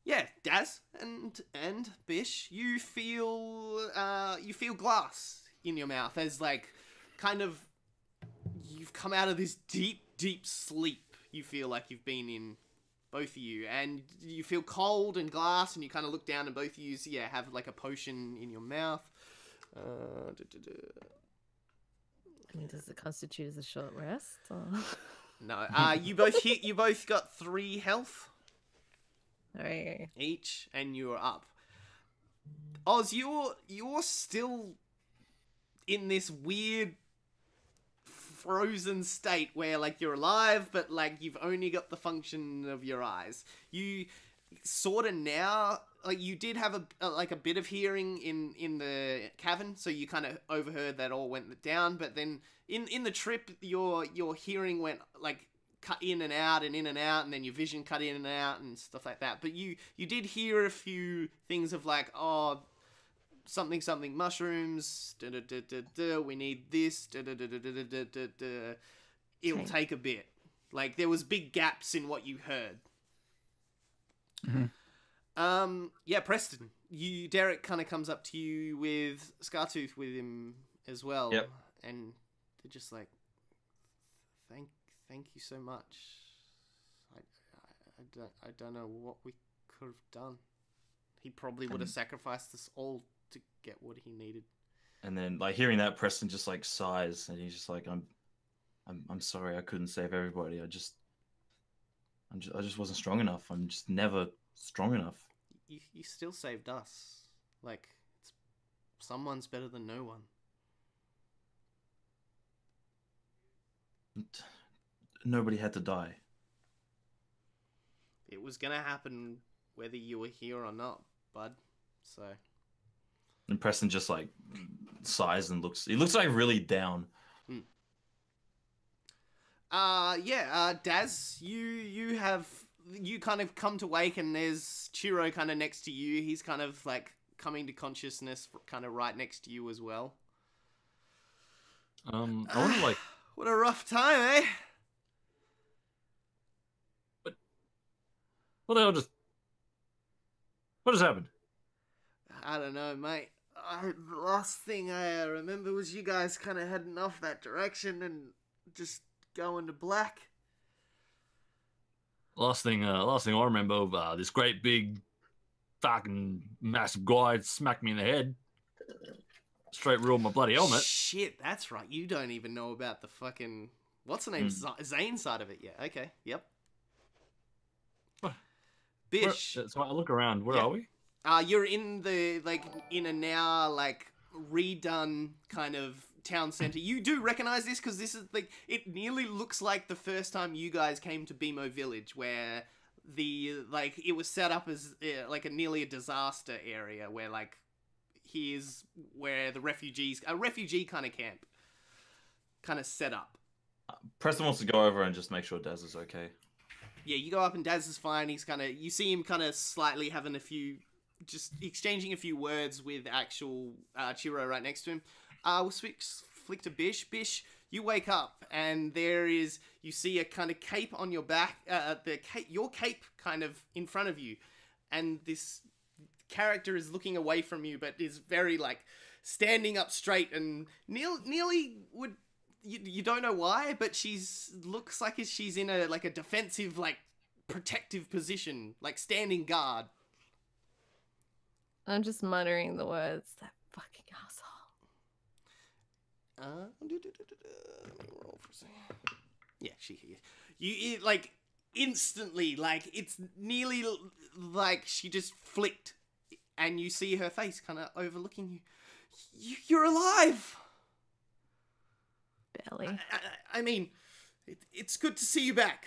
Yeah, Daz and Bish, you feel glass in your mouth as like kind of you've come out of this deep sleep. You feel like you've been in, both of you, and you feel cold and glass, and you kind of look down, and both of you, have like a potion in your mouth. I mean, does it constitute as a short rest? Or... No. You both got 3 health. Right. Each, and you're up. Oz, you're still in this weird frozen state where like you're alive, but like you've only got the function of your eyes. You sort of now, like you did have a bit of hearing in the cavern, so you kind of overheard that all went down. But then in the trip, your hearing went like cut in and out, and then your vision cut in and out and stuff like that. But you did hear a few things of like, oh, something mushrooms, we need this, it'll take a bit. Like there was big gaps in what you heard. Mm-hmm. Yeah, Preston, Derek kind of comes up to you with Scartooth with him as well. Yep. And they're just like, Thank you so much. I don't know what we could have done. He probably would have sacrificed us all to get what he needed. And then like hearing that, Preston just like sighs, and he's just like, I'm sorry, I couldn't save everybody. I just wasn't strong enough. I'm just never strong enough. You still saved us. Like someone's better than no one. Nobody had to die. It was gonna happen whether you were here or not, bud. So. And Preston just like sighs and he looks like really down. Daz, you kind of come to wake, and there's Chiro kind of next to you. He's kind of like coming to consciousness, kind of right next to you as well. I want to like. What a rough time, eh? What the hell just... What just happened? I don't know, mate. The last thing I remember was you guys kind of heading off that direction and just going to black. Last thing I remember, this great big, fucking massive guy smacked me in the head. Straight ruined my bloody helmet. Shit, that's right. You don't even know about the fucking... What's the name? Zane side of it. Yeah, okay. Yep. What? Bish. So I look around. Where are we? You're in the, like, in a now, like, redone kind of town center. You do recognize this because this is, like, it nearly looks like the first time you guys came to BMO Village, where it was set up as, like, nearly a disaster area where, like, here's where a refugee kind of camp kind of set up. Preston wants to go over and just make sure Daz is okay. Yeah, you go up and Daz is fine. He's you see him kind of slightly having just exchanging a few words with actual Chiro right next to him. We'll flick to Bish. Bish, you wake up and you see a kind of cape on your back, your cape kind of in front of you, and this character is looking away from you, but is very, like, standing up straight and nearly would... You don't know why, but looks like she's in a defensive, like, protective position, like standing guard. I'm just muttering the words, that fucking asshole. Let me roll for a second. Yeah, she hears. You like, instantly, like, it's nearly like she just flicked, and you see her face kind of overlooking you. You're alive! Barely. I mean, it's good to see you back.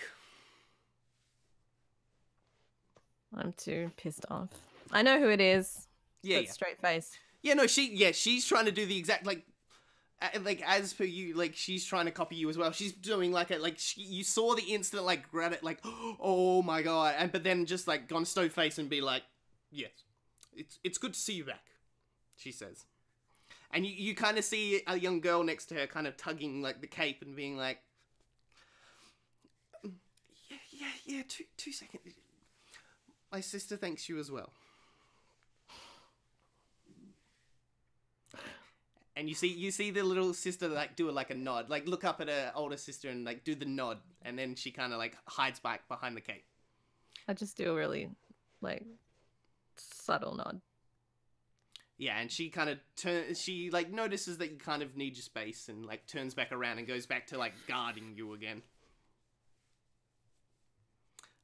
I'm too pissed off. I know who it is. Yeah, straight face. Yeah, no, she's trying to do the exact, like as per you, like, she's trying to copy you as well. She's doing you saw the instant, like, grab it, like, oh my god, but then just, like, gone stone face and be like, yes, it's good to see you back, she says. And you kind of see a young girl next to her kind of tugging, like, the cape and being like, yeah, two seconds. My sister thanks you as well. And you see the little sister, like, do a nod, like, look up at her older sister and, like, do the nod, and then she kind of, like, hides back behind the cape. I just do a really, like, subtle nod. Yeah, and she kind of notices that you kind of need your space and, like, turns back around and goes back to, like, guarding you again.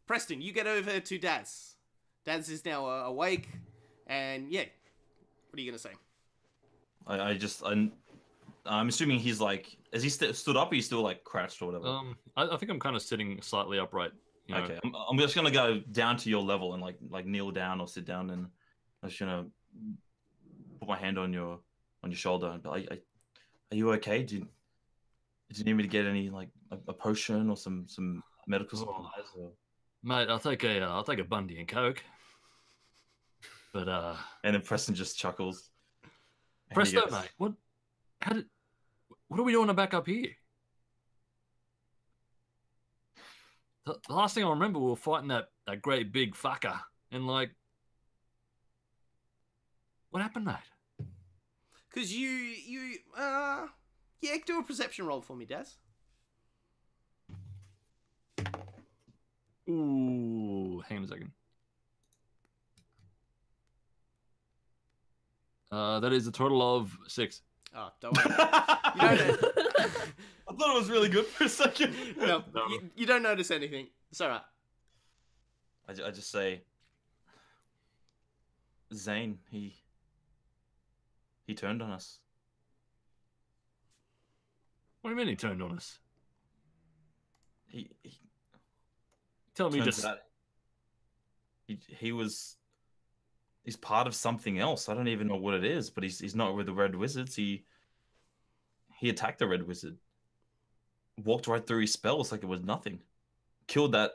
Preston, you get over to Daz. Daz is now awake, and yeah, what are you gonna say? I'm assuming he's, like, is he stood up or he's still, like, crouched or whatever? I think I'm kind of sitting slightly upright. You know? Okay, I'm just gonna go down to your level and like kneel down or sit down, and I'm just gonna put my hand on your shoulder and be like, are you okay? Did you need me to get any, like, a potion or some medical supplies? Or... Mate, I'll take a Bundy and Coke. But and then Preston just chuckles. Presto, mate. What are we doing back up here? The last thing I remember, we were fighting that great big fucker, and, like, what happened, mate? Because you do a perception roll for me, Daz. Ooh, hang on a second. That is a total of 6. Oh, don't worry. You don't know. I thought it was really good for a second. No, you don't notice anything. It's alright. I just say, Zane, he turned on us. What do you mean he turned on us? He tell me just... He's part of something else. I don't even know what it is, but he's not with the Red Wizards. He attacked the Red Wizard. Walked right through his spells like it was nothing. Killed that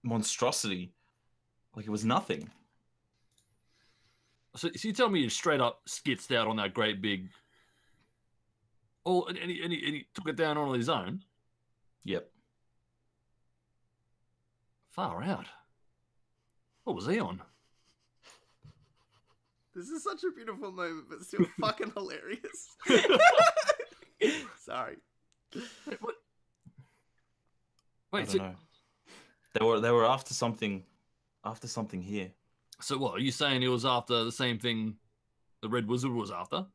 monstrosity like it was nothing. So you tell me he straight up skitzed out on that great big... Oh, and he took it down on his own? Yep. Far out. What was he on? This is such a beautiful moment, but still fucking hilarious. Sorry. Wait, what? I Wait, don't know. They were after something here. so what? Are you saying he was after the same thing the Red Wizard was after?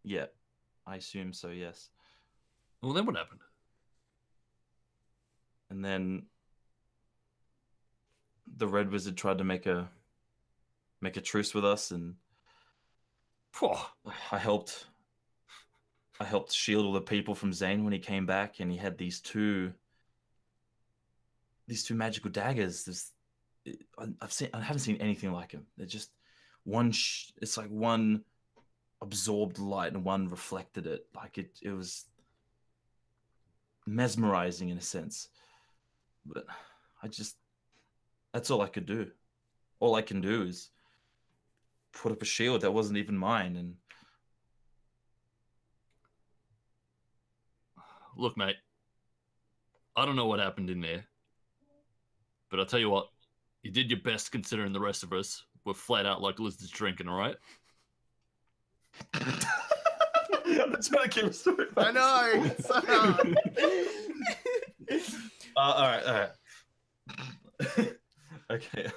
Yeah, I assume so. Yes. Well, then what happened? And then the Red Wizard tried to make a truce with us, and Phew. I helped shield all the people from Zane when he came back, and he had these two magical daggers. I haven't seen anything like them. They're just it's like one absorbed light and one reflected it. Like it was mesmerizing in a sense. But that's all I could do. All I can do is put up a shield that wasn't even mine. And Look, mate, I don't know what happened in there, but I'll tell you what, you did your best considering the rest of us were flat out like lizards drinking, all right? I'm trying to keep a story. I know. It's so hard. All right. Okay.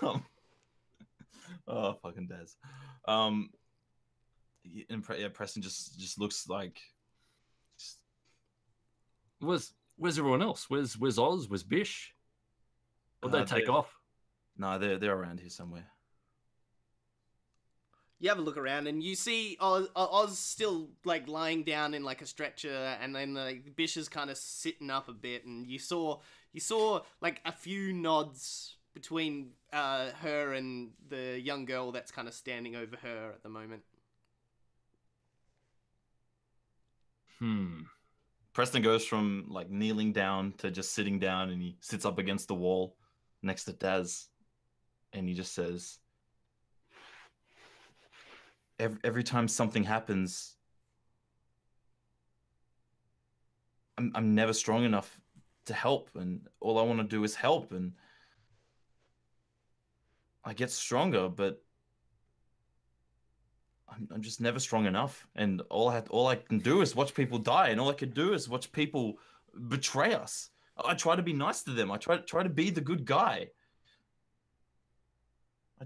Oh, fucking Daz. Yeah, Preston just looks like. Where's everyone else? Where's Oz? Where's Bish? What'd they take off? No, they're around here somewhere. You have a look around and you see Oz still like lying down in like a stretcher, and then like Bish is kind of sitting up a bit, and you saw like a few nods between her and the young girl that's kind of standing over her at the moment. Preston goes from like kneeling down to just sitting down, and he sits up against the wall next to Daz, and he just says, every time something happens, I'm never strong enough to help, and all I want to do is help, and I get stronger, but I'm just never strong enough, and all I can do is watch people die, and all I can do is watch people betray us. I try to be nice to them. I try to be the good guy. I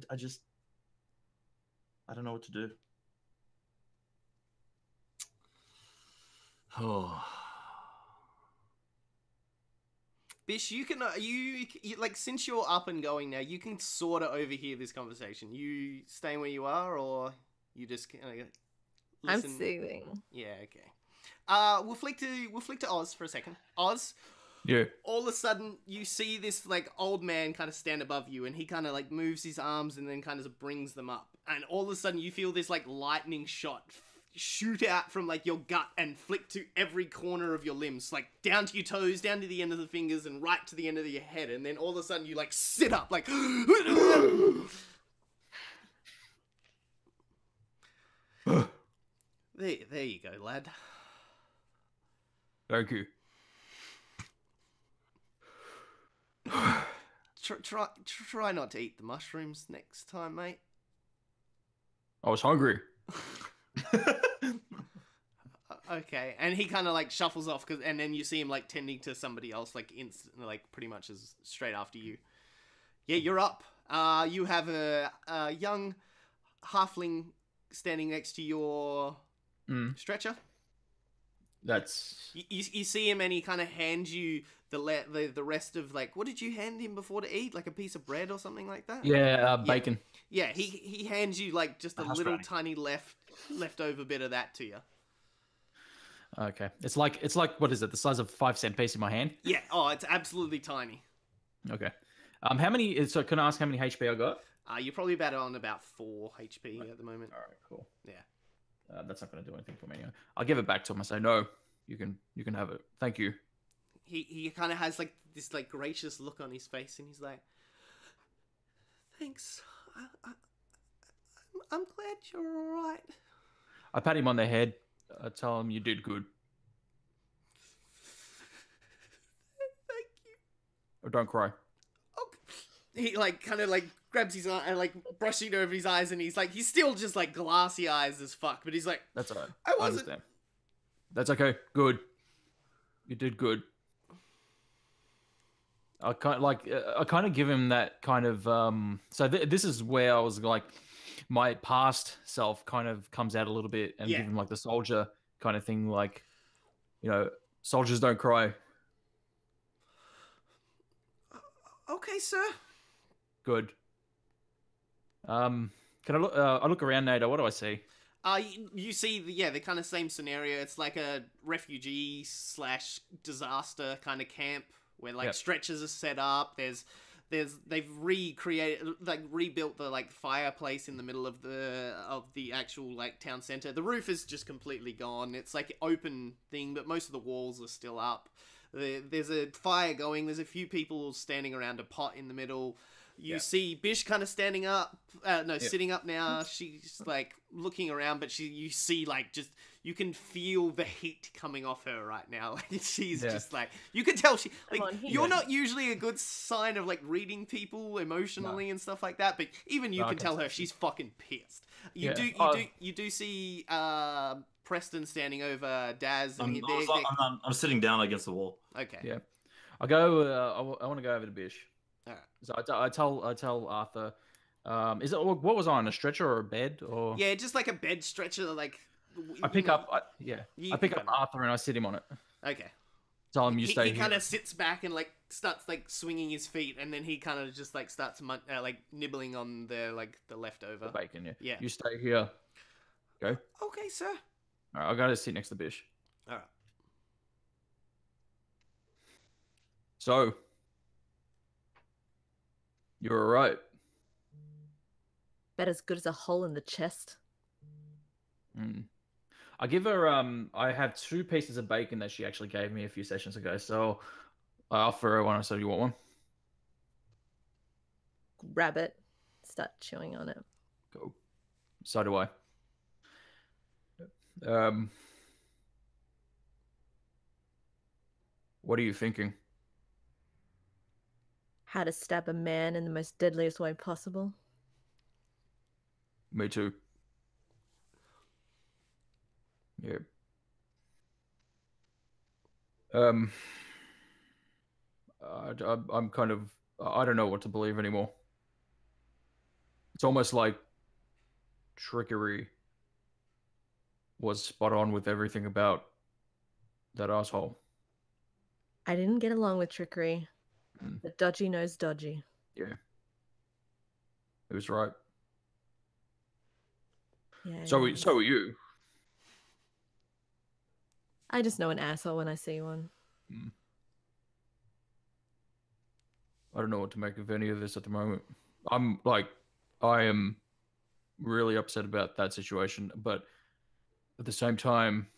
don't know what to do. Oh. Bish, you can you like, since you're up and going now, you can sort of overhear this conversation. You staying where you are, or you just listen? I'm soothing. Yeah, okay. We'll flick to Oz for a second. Oz. Yeah. All of a sudden, you see this like old man kind of stand above you, and he kind of like moves his arms and then kind of brings them up, and all of a sudden you feel this like lightning shot shoot out from like your gut and flick to every corner of your limbs, like down to your toes, down to the end of the fingers, and right to the end of your head, and then all of a sudden you like sit up like there you go, lad. Thank you. Try not to eat the mushrooms next time, mate. I was hungry. Okay, and he kind of like shuffles off, and then you see him like tending to somebody else, like instantly, like pretty much as straight after you. Yeah, you're up. You have a young halfling standing next to your stretcher. That's You see him, and he kind of hands you the rest of, like, what did you hand him before to eat? Like a piece of bread or something like that? yeah, bacon. Yeah, he hands you like just a little tiny leftover bit of that to you. Okay, it's like what is it? The size of a 5-cent piece in my hand. Yeah. Oh, it's absolutely tiny. Okay. How many? So can I ask how many HP I got? You're probably about 4 HP at the moment. All right, cool. Yeah. That's not going to do anything for me anyway. I'll give it back to him. I say, no, you can have it. Thank you. He kind of has like this like gracious look on his face, and he's like, "Thanks. I'm glad you're all right." I pat him on the head. I tell him you did good. Thank you. Or don't cry. he like kind of like grabs his eye and like brushing over his eyes, and he's still just like glassy eyes as fuck, but he's like, That's alright. I I wasn't. understand. That's okay. Good. You did good. I kind of give him that kind of so this is where I was like, my past self kind of comes out a little bit, and give him like the soldier kind of thing, like, you know, soldiers don't cry. Okay, sir. Good. Can I look around, Nader? What do I see? You see the kind of same scenario. It's like a refugee / disaster kind of camp where like stretchers are set up. They've rebuilt the like fireplace in the middle of the actual like town center. The roof is just completely gone. It's like an open thing, but most of the walls are still up. There's a fire going. There's a few people standing around a pot in the middle. You see Bish kind of standing up, sitting up now. She's like looking around, but you see like just, you can feel the heat coming off her right now. Like she's just like, you can tell she like, you're not usually a good sign of like reading people emotionally and stuff like that, but even you can tell her she's fucking pissed. You do see Preston standing over Daz. And I'm sitting down against the wall. Okay. Yeah. I go. I want to go over to Bish. All right. So I tell Arthur. Is it what was I on, a stretcher or a bed or? Yeah, just like a bed stretcher. Like I pick up. I pick up Arthur and I sit him on it. Okay. Tell him you stay here. He kind of sits back and like starts like swinging his feet, and then he kind of just like starts like nibbling on the leftover the bacon. Yeah. Yeah. You stay here. Go. Okay, sir. All right, I gotta sit next to Bish. All right. So, you're all right. Bet as good as a hole in the chest. I give her I have 2 pieces of bacon that she actually gave me a few sessions ago, so I offer her one. I said, you want one? Grab it. Start chewing on it. Cool. So do I. What are you thinking? How to stab a man in the most deadliest way possible. Me too. Yeah. I'm kind of, I don't know what to believe anymore. It's almost like trickery was spot on with everything about that asshole. I didn't get along with trickery. But dodgy knows dodgy. Yeah. It was right. Yeah. So are you. I just know an asshole when I see one. I don't know what to make of any of this at the moment. I am really upset about that situation, but at the same time,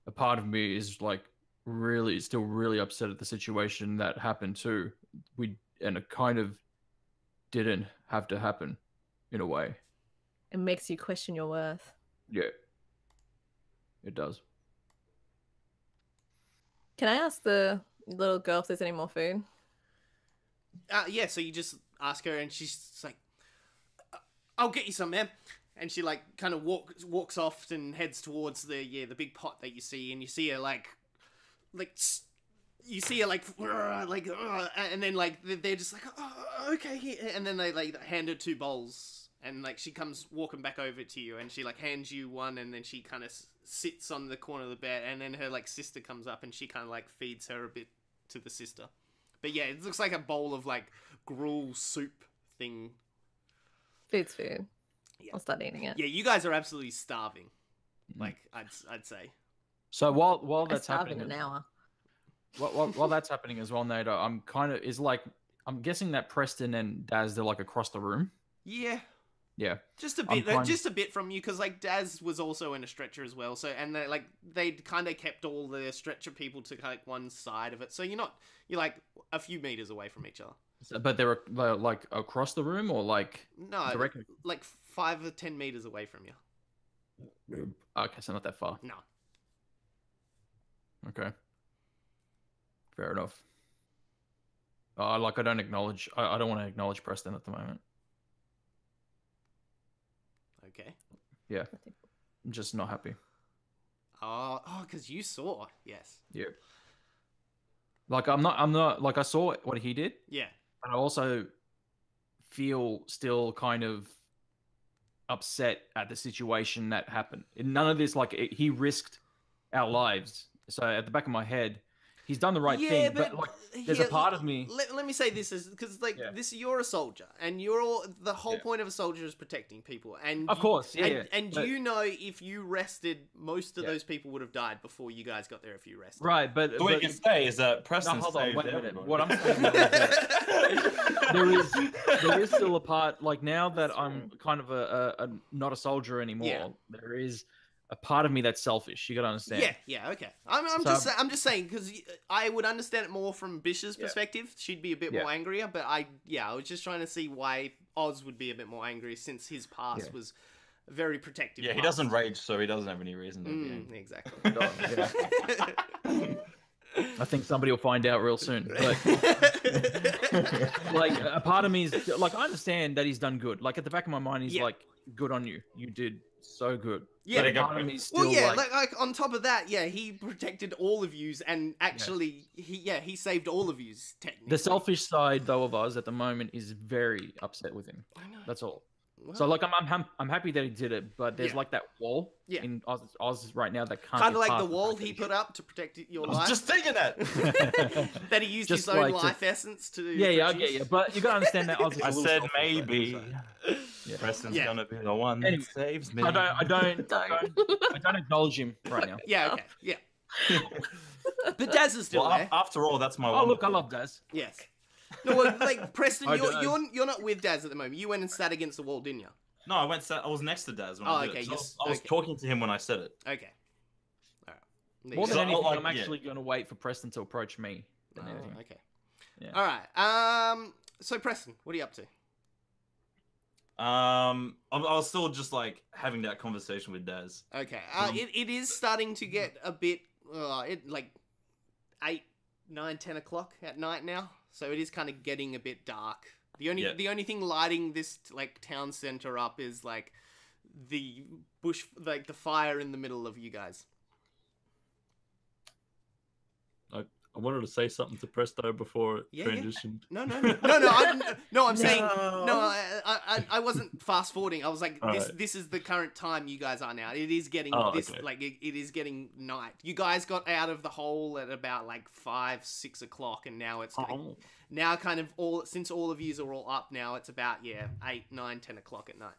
a part of me is like still really upset at the situation that happened too. And it kind of didn't have to happen in a way. It makes you question your worth. Yeah. It does. Can I ask the little girl if there's any more food? Yeah, so you just ask her, and she's just like, I'll get you some, ma'am. And she like kind of walks off and heads towards the big pot that you see, and you see her and then like they're just like, oh, okay, and then they like hand her 2 bowls, and like she comes walking back over to you, and she like hands you one, and then she kind of sits on the corner of the bed, and then her like sister comes up, and she kind of like feeds her a bit to the sister. But yeah, it looks like a bowl of like gruel soup thing. Food's food. Yeah. I'll start eating it. Yeah, you guys are absolutely starving. Like I'd say. So while that's happening, in an hour. While that's happening as well, Nader, I'm guessing that Preston and Daz, they're like across the room. Yeah. Yeah. Just a bit from you, because like Daz was also in a stretcher as well. So they'd kind of kept all the stretcher people to like one side of it. So you're like a few meters away from each other. But they're like across the room, or like directly? Like 5 or 10 meters away from you. Okay, so not that far. No. Okay. Fair enough. Like I don't acknowledge. I don't want to acknowledge Preston at the moment. Okay. Yeah, I'm just not happy. Oh, because you saw. Yes. Yeah. Like I'm not like I saw what he did, Yeah. but I also feel still kind of upset at the situation that happened. None of this, like he risked our lives. So at the back of my head, he's done the right thing. But like, there's a part of me. Let me say this is because you're a soldier, and the whole point of a soldier is protecting people, and of course, but, you know, if you rested, most of those people would have died before you guys got there. If you rested, Right? But what you can say is that Preston hold on, saved wait a minute. everybody. What I'm saying is that there is still a part. Like now that I'm kind of a not a soldier anymore, there is a part of me that's selfish. You gotta understand. Yeah, okay. I'm just saying because I would understand it more from Bish's perspective. She'd be a bit more angrier, but I was just trying to see why Oz would be a bit more angry since his past was very protective. Yeah, he doesn't rage, so he doesn't have any reason to be angry. Exactly. I think somebody will find out real soon. But like a part of me is like, I understand that he's done good. Like at the back of my mind, he's like, good on you. You did so good. Yeah, but part of me still like on top of that, he protected all of yous, and actually, he saved all of yous. Technically, the selfish side though of us at the moment is very upset with him. I know. That's all. Well, So like I'm happy that he did it, but there's like that wall in Oz right now that can't. Kind of like the wall he put up to protect your life. Just thinking that. That he used his own life essence to. Yeah, I get you, but you gotta understand that Oz is I said maybe. So. Preston's gonna be the one that saves me. I don't acknowledge him right now. Yeah, okay, yeah. But Daz is still there. After all, that's my. Oh look, I love Daz. Yes. No, well, like Preston, you're not with Daz at the moment. You went and sat against the wall, didn't you? No, I was next to Daz when I did it. So I was talking to him when I said it. Okay. All right. More than anything, I'm actually going to wait for Preston to approach me. Okay. Yeah. All right. So Preston, what are you up to? I was still just like having that conversation with Daz. Okay. It is starting to get a bit like 8, 9, 10 o'clock at night now. So it is kind of getting a bit dark. The only thing lighting this like town center up is like the bush, like the fire in the middle of you guys. I wanted to say something to Presto before it transitioned. No. I'm saying I wasn't fast forwarding. I was like, this is the current time you guys are now. It is getting it is getting night. You guys got out of the hole at about like 5, 6 o'clock, and now it's now kind of since all of yous are all up now, it's about 8, 9, 10 o'clock at night.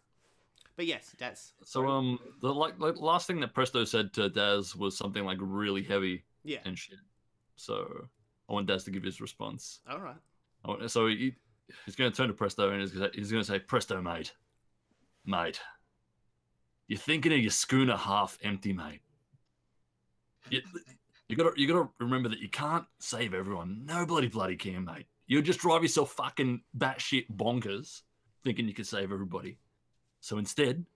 But yes, Daz. So the last thing that Presto said to Daz was something like really heavy and shit. So I want Daz to give his response. All right. So he's going to turn to Presto and he's going to say, "Presto, mate, you're thinking of your schooner half empty, mate. You got to remember that you can't save everyone. Nobody bloody can, mate. You'll just drive yourself fucking batshit bonkers thinking you can save everybody. So instead,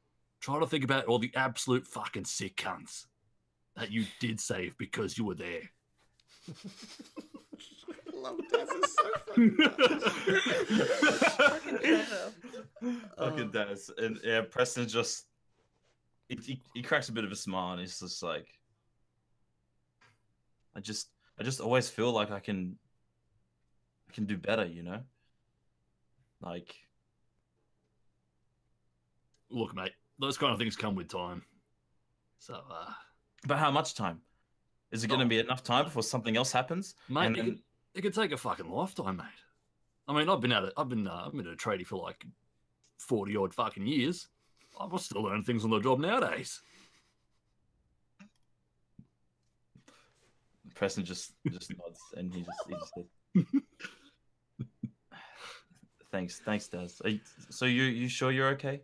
try to think about all the absolute fucking sick cunts that you did save because you were there." I love Daz. It's so funny. Fucking Daz. And Preston just he cracks a bit of a smile and he's just like, I just always feel like I can do better, you know? Like, look, mate, those kind of things come with time. So but how much time? Is it going to be enough time before something else happens? Mate, it could take a fucking lifetime, mate. I mean, I've been a tradie for like 40 odd fucking years. I'm still learning things on the job nowadays. Preston just nods and he just said, thanks, Daz. So you sure you're okay?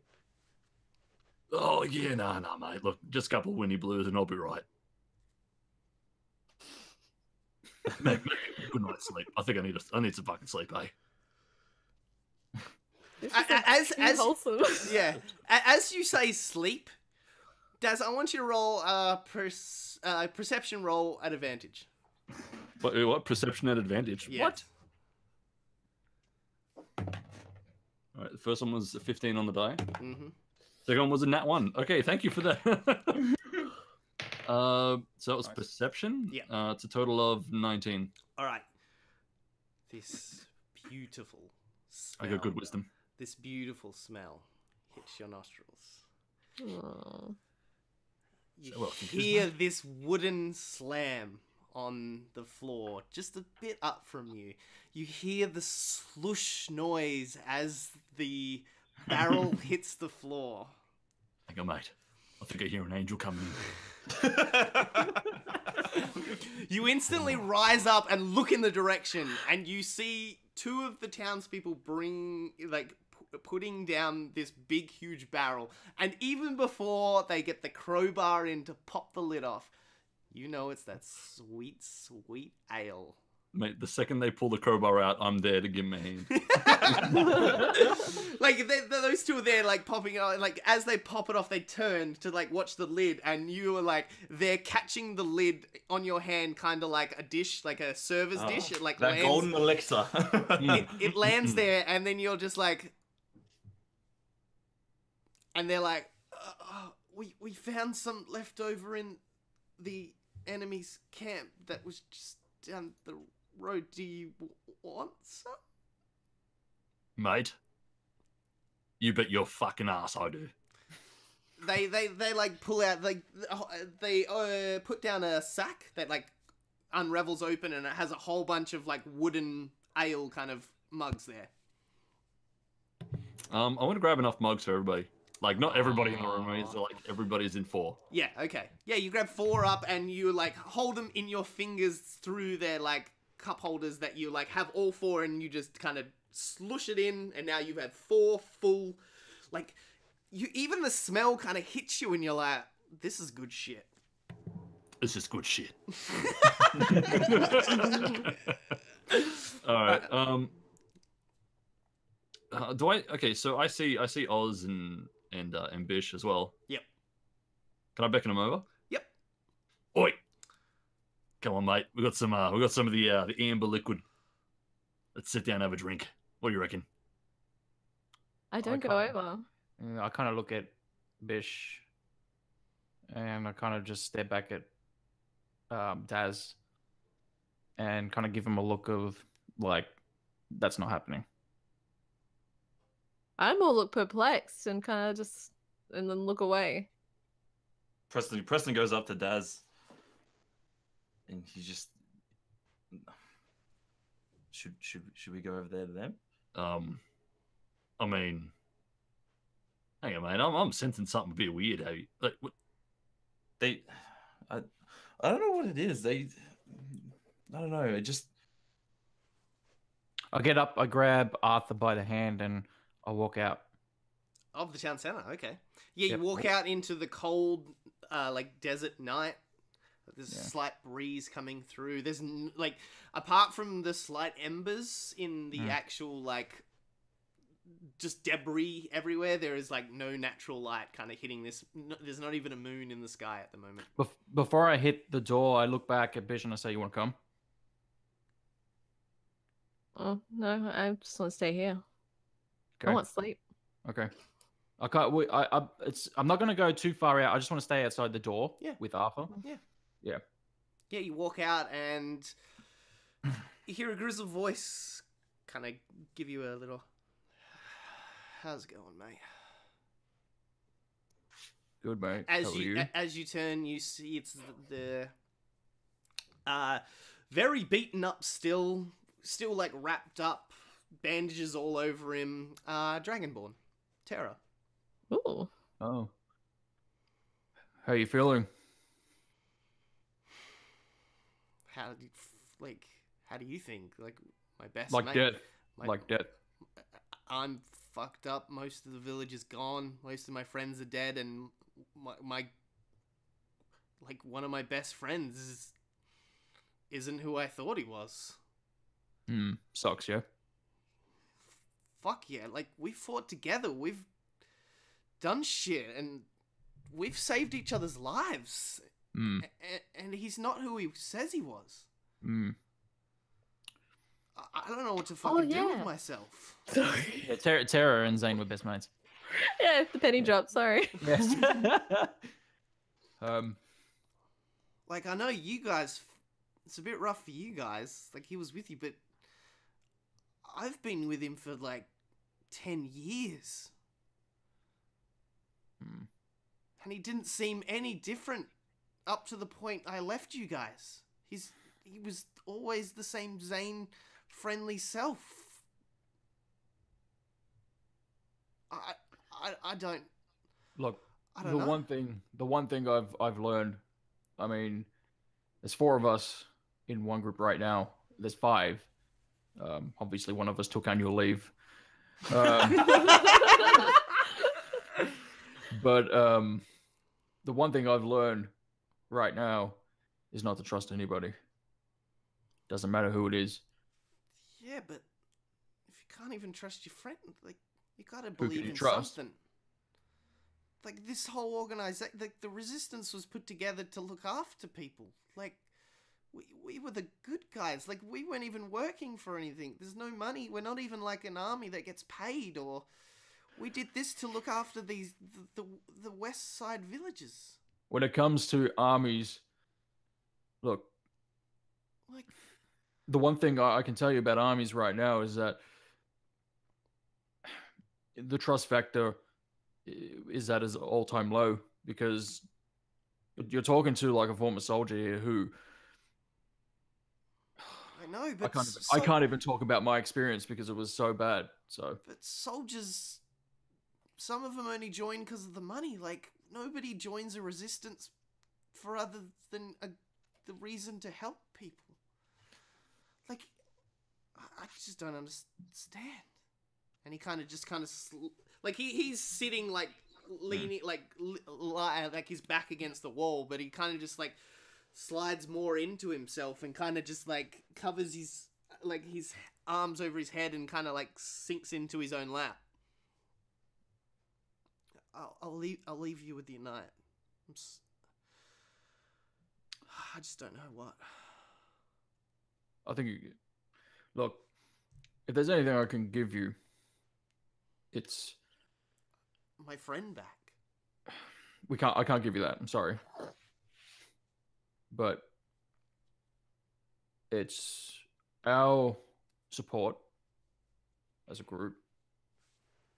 Oh yeah, no, mate. Look, just a couple of Winnie Blues and I'll be right. Make good night's sleep. I think I need some fucking sleep, eh? As wholesome. Yeah, as you say sleep, Daz, I want you to roll a perception roll at advantage. What perception at advantage? Yeah. What? All right, the first one was a 15 on the die. Mm-hmm. Second one was a nat 1. Okay, thank you for that. So it was Nice. perception. Yeah. It's a total of 19. All right. This beautiful smell. I got good wisdom. This beautiful smell hits your nostrils. Aw. You So well, thank you, hear this wooden slam on the floor just a bit up from you. You hear the slush noise as the barrel hits the floor. Hang on, mate. I think I hear an angel coming in. You instantly rise up and look in the direction, and you see two of the townspeople putting down this big, huge barrel. And even before they get the crowbar in to pop the lid off, you know it's that sweet, sweet ale. Mate, the second they pull the crowbar out, I'm there to give them a hand. Like those two are there, like popping it on. Like as they pop it off, they turn to like watch the lid, and you are like they're catching the lid on your hand, kind of like a dish, like a server's dish. It like that lands, golden elixir. it lands there, and then you're just like, and they're like, we found some left over in the enemy's camp that was just down the road. Do you want some? Mate, you bet your fucking ass I do. They like pull out they put down a sack that like unravels open, and it has a whole bunch of like wooden ale kind of mugs there. I want to grab enough mugs for everybody. Like, not everybody in the room is like everybody's in 4. Yeah, okay. Yeah, you grab 4 up and you like hold them in your fingers through their like cup holders that you like have all 4, and you just kind of slush it in, and now you've had 4 full, like, you even the smell kind of hits you and you're like, this is good shit. This is good shit. All right. Do I? Okay, so I see Oz and Bish as well. Yep. Can I beckon them over? Yep. Oi! Come on, mate. We got some of the amber liquid. Let's sit down and have a drink. What do you reckon? I don't go can't- over. I kind of look at Bish, and I kind of just stare back at Daz, and kind of give him a look of like, that's not happening. I more look perplexed and kind of and then look away. Preston goes up to Daz, and he just should we go over there to them? I mean, hang on, mate. I'm sensing something a bit weird. Have you? Like, what? I don't know what it is. I don't know. It just. I get up, I grab Arthur by the hand, and I walk out. Of the town center, okay. Yeah, Yep. you walk out into the cold, like desert night. There's a Yeah. slight breeze coming through. There's like, apart from the slight embers in the actual like, just debris everywhere. There is like no natural light kind of hitting this. There's not even a moon in the sky at the moment. Before I hit the door, I look back at Bish and I say, "You want to come?" Oh no, I just want to stay here. Okay. I want sleep. Okay. I can't. I'm not gonna go too far out. I just want to stay outside the door. Yeah. With Arthur. Yeah, you walk out and you hear a grizzled voice kind of give you a little, how's it going, mate? Good, mate. As How are you you? as you turn, you see it's the very beaten up, still like wrapped up, bandages all over him. Dragonborn, Terra. Ooh. Oh. How you feeling? How do you think? Like my best Like mate. death. my- Like death. I'm fucked up. Most of the village is gone. Most of my friends are dead, and my like one of my best friends isn't who I thought he was. Sucks, yeah. Fuck yeah! Like we fought together. We've done shit, and we've saved each other's lives. And he's not who he says he was. I don't know what to fucking do with yeah. myself. Sorry. Yeah, Tara and Zane were best mates. Yeah, if the penny dropped, sorry. Yes. Like, I know you guys, it's a bit rough for you guys. Like, he was with you, but I've been with him for, like, 10 years. And he didn't seem any different up to the point I left you guys. He was always the same Zane friendly self. I don't. Look, I don't know. the one thing I've learned, I mean, there's 4 of us in one group right now. There's 5. Obviously, one of us took annual leave. But the one thing I've learned right now is not to trust anybody. Doesn't matter who it is. Yeah, but if you can't even trust your friend, like, you gotta can believe you in trust? something. Like, this whole organization, like, the resistance was put together to look after people. Like, we were the good guys. Like, we weren't even working for anything. There's no money. We're not even like an army that gets paid. Or we did this to look after the West Side villages. When it comes to armies, look, Like, the one thing I can tell you about armies right now is that the trust factor is at its all-time low, because you're talking to like a former soldier here who I know, but I can't even talk about my experience because it was so bad. So, but soldiers, some of them only join because of the money. Like, nobody joins a resistance for other than the reason to help people. Like, I just don't understand. And he kind of like he's sitting like leaning like his back against the wall, but he kind of just like slides more into himself and kind of just like covers his arms over his head and kind of like sinks into his own lap. I'll leave you with your night. I just don't know what. I think, look, if there's anything I can give you, it's My friend back. I can't give you that. I'm sorry. But it's our support as a group,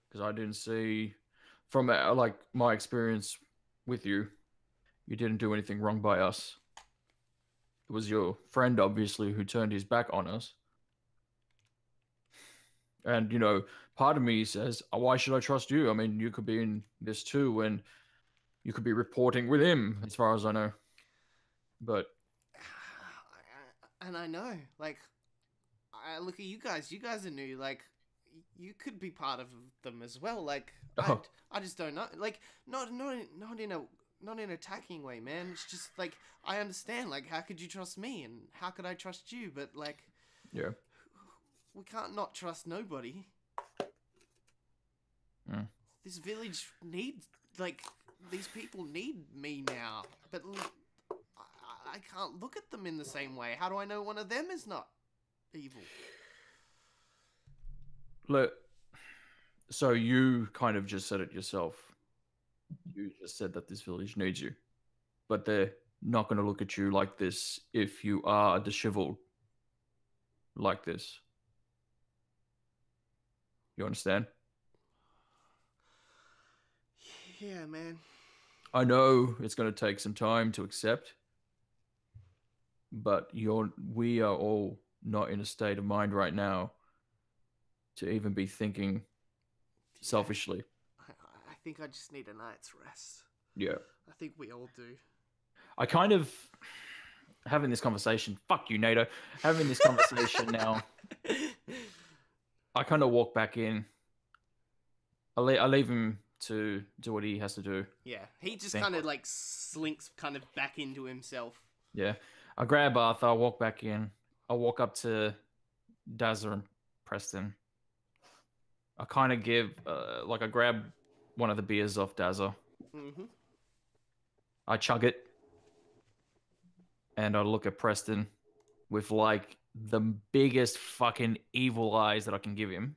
because I didn't see from like my experience with you, you didn't do anything wrong by us. It was your friend, obviously, who turned his back on us. And, you know, part of me says, why should I trust you? I mean, you could be in this too, and you could be reporting with him, as far as I know. But... And I know, like, I look at you guys. You guys are new. Like, you could be part of them as well. Like, I just don't know. Like, not in an attacking way, man. It's just like, I understand. Like, how could you trust me, and how could I trust you? But like, yeah, we can't not trust nobody. Mm. This village needs, like, these people need me now. But I can't look at them in the same way. How do I know one of them is not evil? Look, so you kind of just said it yourself. You just said that this village needs you. But they're not going to look at you like this if you are disheveled like this. You understand? Yeah, man. I know it's going to take some time to accept, but we are all not in a state of mind right now to even be thinking selfishly. I think I just need a night's rest. Yeah. I think we all do. I kind of having this conversation. Fuck you, NATO. Having this conversation now. I kind of walk back in. I leave him to do what he has to do. Yeah, he just kind of like slinks kind of back into himself. Yeah. I grab Arthur, I walk back in. I walk up to Dazza and Preston. I kind of give, I grab one of the beers off Dazza. Mm-hmm. I chug it. And I look at Preston with like the biggest fucking evil eyes that I can give him.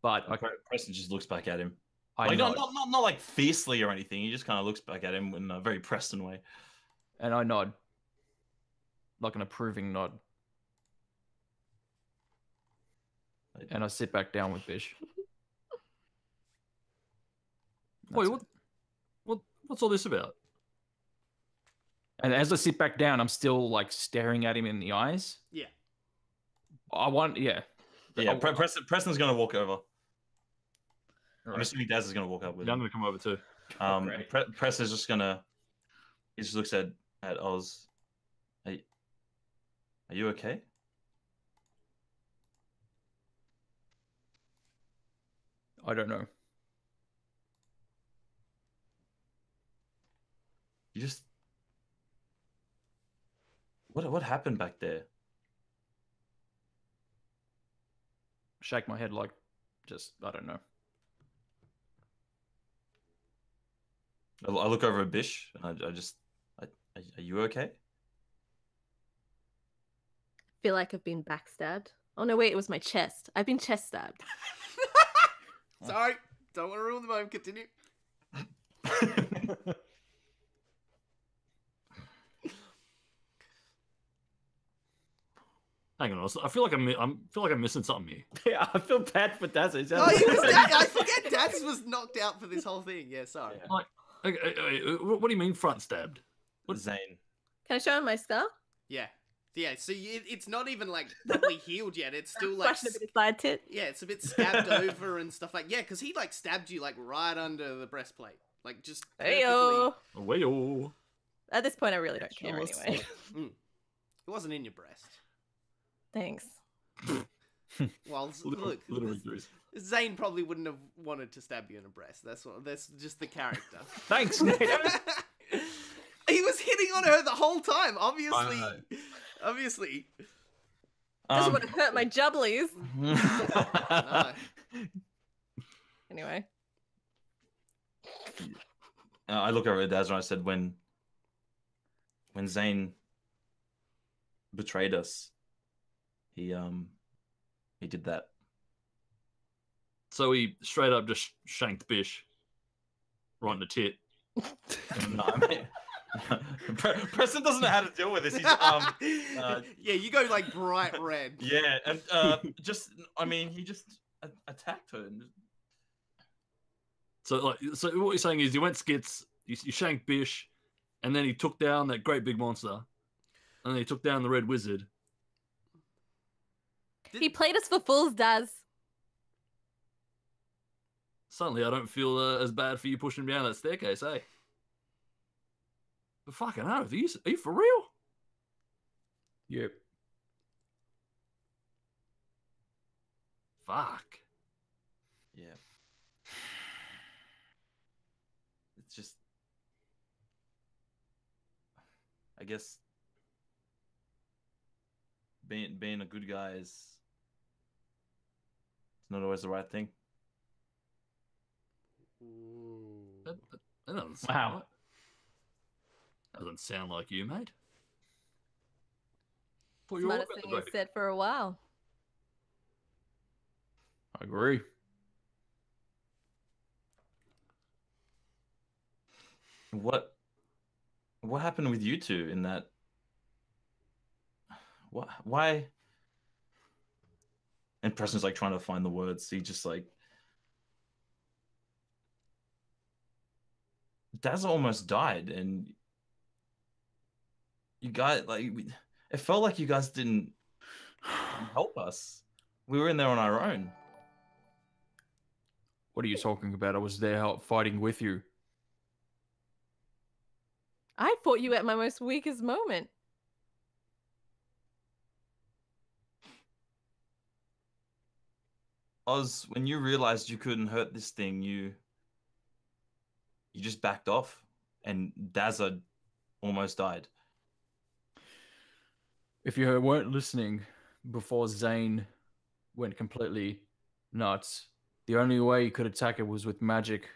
But Preston just looks back at him. I Like, nod, not like fiercely or anything. He just kind of looks back at him in a very Preston way. and I nod, like an approving nod, and I sit back down with Bish. Wait, That's it. what's all this about? And as I sit back down, I'm still like staring at him in the eyes. Yeah. Yeah, I- Preston's gonna walk over. I'm Alright. assuming Daz is gonna walk up with Yeah, I'm him. gonna come over too. Great. Press is just gonna. He just looks at Oz. Are you okay? I don't know. You just. What happened back there? Shake my head like, just I don't know. I look over at Bish and are you okay? Feel like I've been backstabbed. Oh no, wait, it was my chest. I've been chest stabbed. Sorry, don't want to ruin the moment. Continue. Hang on, I feel like I'm missing something here. Yeah, I feel bad for Daz. Oh, he was I forget Daz was knocked out for this whole thing. Yeah, sorry. Yeah. Like, what do you mean front stabbed? Zane. Can I show him my scar? Yeah. Yeah, so it's not even like properly healed yet. It's still like Flashing a bit of side tit. yeah, it's a bit stabbed over and stuff like because he like stabbed you like right under the breastplate, like just Heyo. Wayo. At this point, I really don't care perfectly- anyway. It wasn't in your breast. Thanks. Well, Little look, victories. Zane probably wouldn't have wanted to stab you in a breast. That's just the character. Thanks, Nate. He was hitting on her the whole time. Obviously, know. obviously. Doesn't want to hurt my jubblies. No. Anyway. I look over at Daz and I said, when Zane betrayed us, he did that. So he straight up just shanked Bish right in the tit. No, I mean, Preston doesn't know how to deal with this. He's Yeah, you go like bright red. yeah, and he just attacked her. And So what you're saying is you went skits, you shanked Bish, and then he took down that great big monster, and then he took down the Red Wizard. He played us for fools, Daz. Suddenly, I don't feel as bad for you pushing me down that staircase, eh? But fucking hell, are you for real? Yep. Fuck. yeah, it's just, I guess, being a good guy is not always the right thing. That doesn't sound Wow. right. Doesn't sound like you, mate. Thought you were all Smartest about thing the he's baby. said for a while. I agree. What happened with you two in that? Why? And Preston's like trying to find the words. He just like, Daz almost died, and you guys it felt like you guys didn't help us. We were in there on our own. What are you talking about? I was there fighting with you. I fought you at my most weakest moment. Oz, when you realized you couldn't hurt this thing, you just backed off, and Dazza almost died. If you weren't listening before Zane went completely nuts, the only way you could attack it was with magic.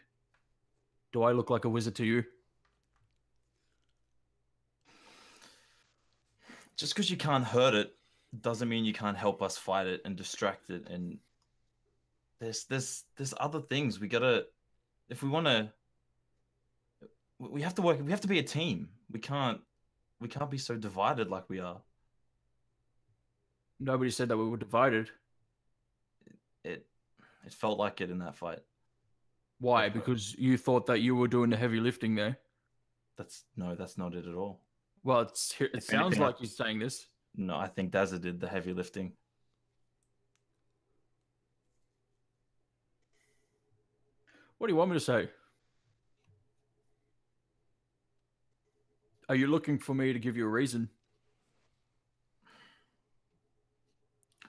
Do I look like a wizard to you? Just because you can't hurt it doesn't mean you can't help us fight it and distract it. And there's other things we gotta, if we want to, we have to work. We have to be a team. We can't be so divided like we are. Nobody said that we were divided. It felt like it in that fight. Why? Because you thought that you were doing the heavy lifting there. That's not it at all. Well, it sounds anything, like he's saying this. No, I think Dazza did the heavy lifting. What do you want me to say? Are you looking for me to give you a reason?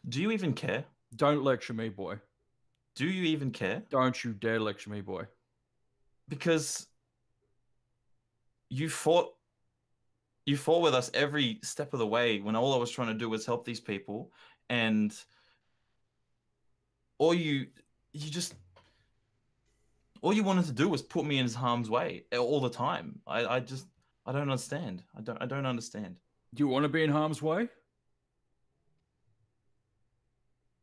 Do you even care? Don't lecture me, boy. Do you even care? Don't you dare lecture me, boy. Because you fought with us every step of the way when all I was trying to do was help these people, and all you wanted to do was put me in harm's way all the time. I don't understand. I don't understand. Do you want to be in harm's way?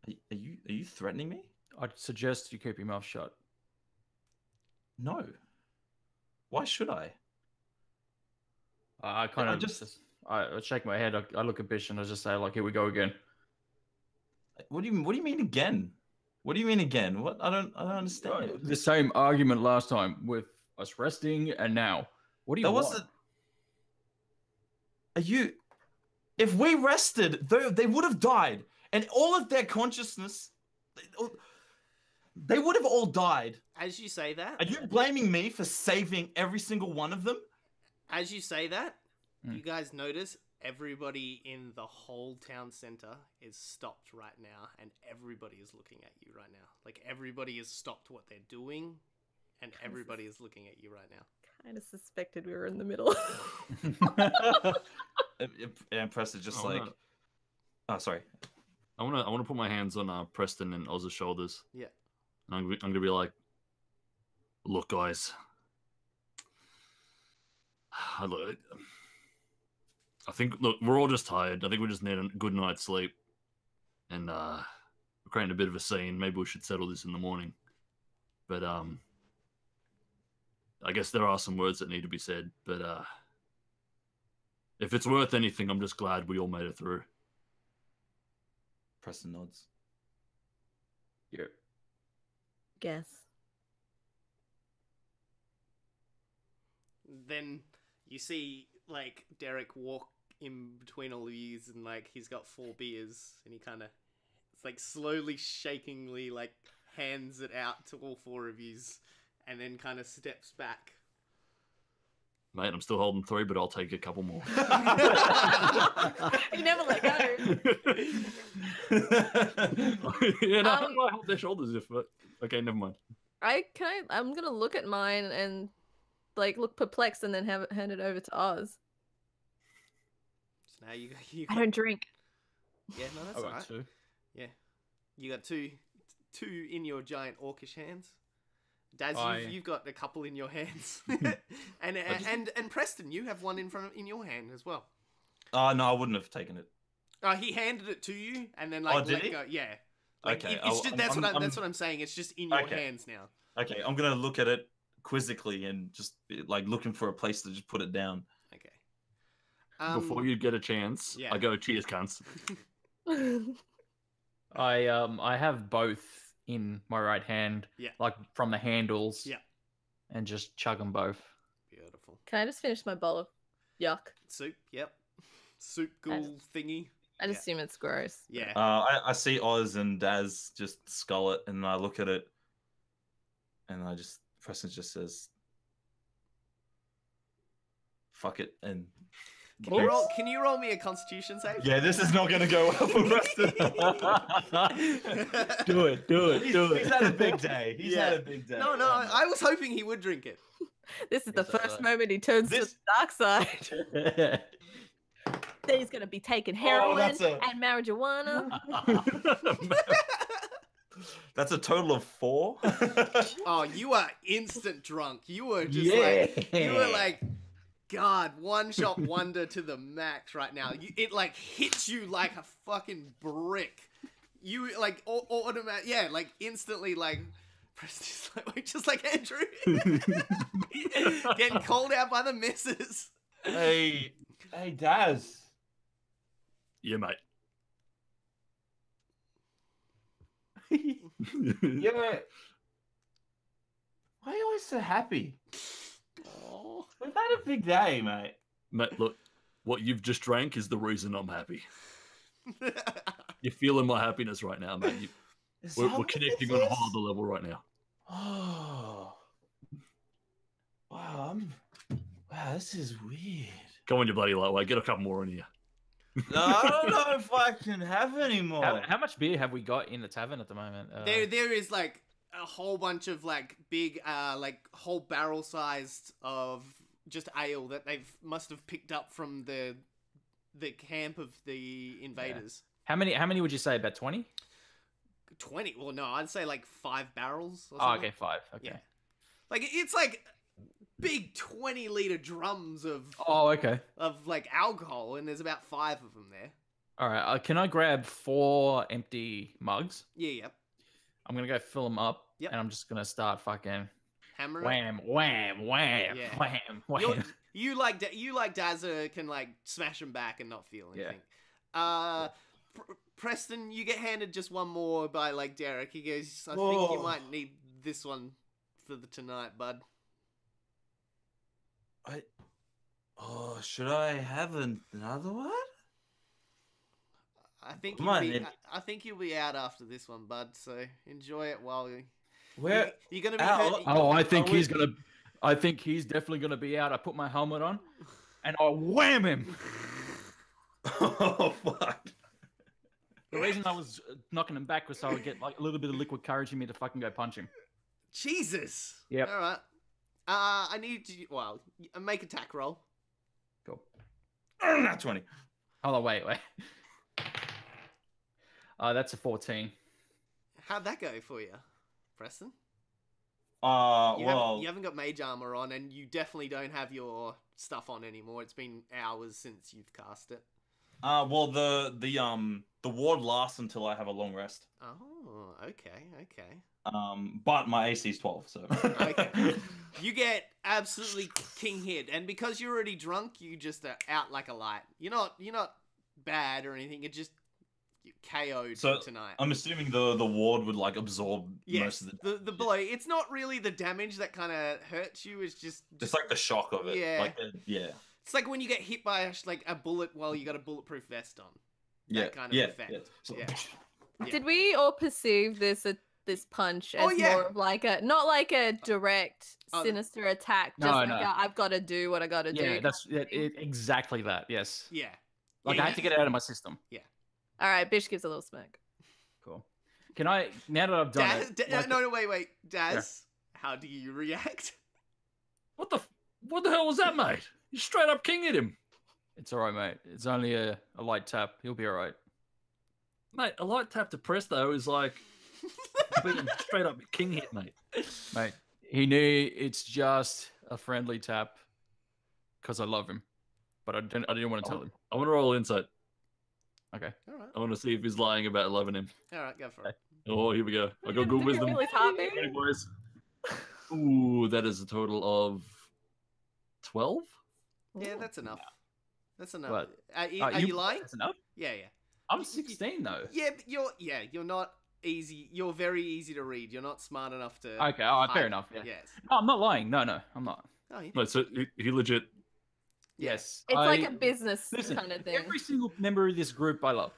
Are you threatening me? I'd suggest you keep your mouth shut. No. Why should I? I shake my head. I look at Bish and I just say, like, here we go again. What do you mean again? What do you mean again? What? I don't understand. The same argument last time with us resting and now. What do you want? If we rested, they would have died, and all of their consciousness, they would have all died. As you say that, Are you blaming me for saving every single one of them? as you say that, you guys notice everybody in the whole town center is stopped right now, and everybody is looking at you right now. Like, everybody has stopped what they're doing, and everybody is looking at you right now. Kind of suspected we were in the middle. And Preston just oh, sorry. I want to put my hands on Preston and Oz's shoulders. Yeah. And I'm gonna be like, look, guys. I think, look, we're all just tired. I think we just need a good night's sleep. And we're creating a bit of a scene. Maybe we should settle this in the morning. But I guess there are some words that need to be said. But if it's worth anything, I'm just glad we all made it through. Preston nods. Yeah. Guess. Then you see, like, Derek walk in between all of you, and, like, he's got 4 beers, and he kind of, it's like, slowly, shakingly, like, hands it out to all 4 of yous, and then kind of steps back. Mate, I'm still holding 3, but I'll take a couple more. You never let go. Yeah, no, how do I hold their shoulders if... Okay, never mind. I'm gonna look at mine and, like, look perplexed, and then hand it over to Oz. So now you I don't drink. Yeah, no, that's I got alright. 2. Yeah. You got two in your giant orcish hands. Daz, you've got a couple in your hands. and Preston, you have one in your hand as well. Oh, no, I wouldn't have taken it. He handed it to you, and then, like, Oh, did let he? go. Yeah. Like, Okay, it's just, that's what I'm saying. It's just in your Okay. hands now. Okay, I'm going to look at it quizzically and just, like, looking for a place to just put it down. Okay. Before you get a chance, yeah. I go, cheers, cunts. I have both in my right hand, Yeah. like from the handles, Yeah. and just chug them both. Beautiful. Can I just finish my bowl of yuck? Soup, yep. Soup ghoul thingy. I just assume it's gross. Yeah. I see Oz and Daz just skull it, and I look at it, and Preston just says, fuck it, and... Can you roll me a Constitution save? Yeah, this is not going to go well for Preston. Do it. He's had a big day. He's had a big day. No, I was hoping he would drink it. This is the first moment he turns to the dark side. Then he's going to be taking heroin and marijuana. That's a total of 4. Oh, you are instant drunk. You were just like... You were like... god, one shot wonder to the max right now. It like hits you like a fucking brick. You like automatic, yeah, like instantly like. Presty's like, just like Andrew, getting called out by the missus. Hey, Daz. Yeah, mate. Yeah, why are you always so happy? Oh. We've had a big day, mate. Mate, look, what you've just drank is the reason I'm happy. You're feeling my happiness right now, mate. We're connecting on a whole other level right now. Oh, wow! Wow, this is weird. Come on, you bloody lightweight. Get a couple more in here. No, I don't know if I can have any more. How much beer have we got in the tavern at the moment? There is like a whole bunch of like big, like whole barrel sized of just ale that they've must have picked up from the camp of the invaders. Yeah. How many would you say? About 20? 20? Well, no, I'd say like 5 barrels. Or Oh, something. okay, 5. Okay. Yeah. Like it's like big 20-liter drums of Okay. of like alcohol, and there's about 5 of them there. All right. Can I grab 4 empty mugs? Yeah, yep. I'm gonna go fill them up. Yep. And I'm just gonna start fucking Hammer. wham, wham, wham, Yeah. wham, wham. You like Dazza can like smash them back and not feel anything. Preston, you get handed just one more by like Derek. He goes, I think you might need this one for the tonight, bud. Should I have another one? I think I think you'll be out after this one, bud. So enjoy it while you're gonna be hurt. Oh, I think he's gonna. I think he's definitely gonna be out. I put my helmet on, and I wham him. Oh fuck! The reason I was knocking him back was so I would get like a little bit of liquid courage in me to fucking go punch him. Jesus. Yep. All right. I need you. Well, make attack roll. Cool. Not 20. Oh wait. That's a 14. How'd that go for you, Preston? Well, you haven't got mage armor on, and you definitely don't have your stuff on anymore. It's been hours since you've cast it. well, the ward lasts until I have a long rest. Oh, okay. But my AC is 12, so. Okay. You get absolutely king hit, and because you're already drunk, you just are out like a light. You're not bad or anything. It just KO'd for tonight. I'm assuming the ward would like absorb most of the blow. It's not really the damage that kind of hurts you. It's just like the shock of it. Yeah. Like It's like when you get hit by like a bullet while you got a bulletproof vest on. That kind of effect. Yeah. So, Yeah. Did we all perceive this punch as more of like not like a direct sinister attack, just I've got to do what I got to do? Yeah, that's exactly that. Yes. Yeah. Like I had to get it out of my system. Yeah. All right, Bish gives a little smirk. Cool. Can I, now that I've done it... No, wait. Daz, how do you react? What the hell was that, mate? You straight up kinged him. It's all right, mate. It's only a light tap. He'll be all right. Mate, a light tap to Presto is like being straight up king hit, mate. Mate, he knew it's just a friendly tap because I love him. But I didn't want to tell him. I want to roll insight. Okay. All right. I want to see if he's lying about loving him. All right, go for it. Oh, here we go. I got good wisdom. Really happy. Ready, boys. Ooh, that is a total of 12? Yeah, that's enough. That's enough. What? Are you lying? That's enough? Yeah. I'm 16 though. Yeah, but you're not easy. You're very easy to read. You're not smart enough to. Okay, fair enough. Yeah. Yes. No, I'm not lying. No, I'm not. Oh, yeah. No, so he legit. Yes. It's like a business kind of thing. Every single member of this group I love.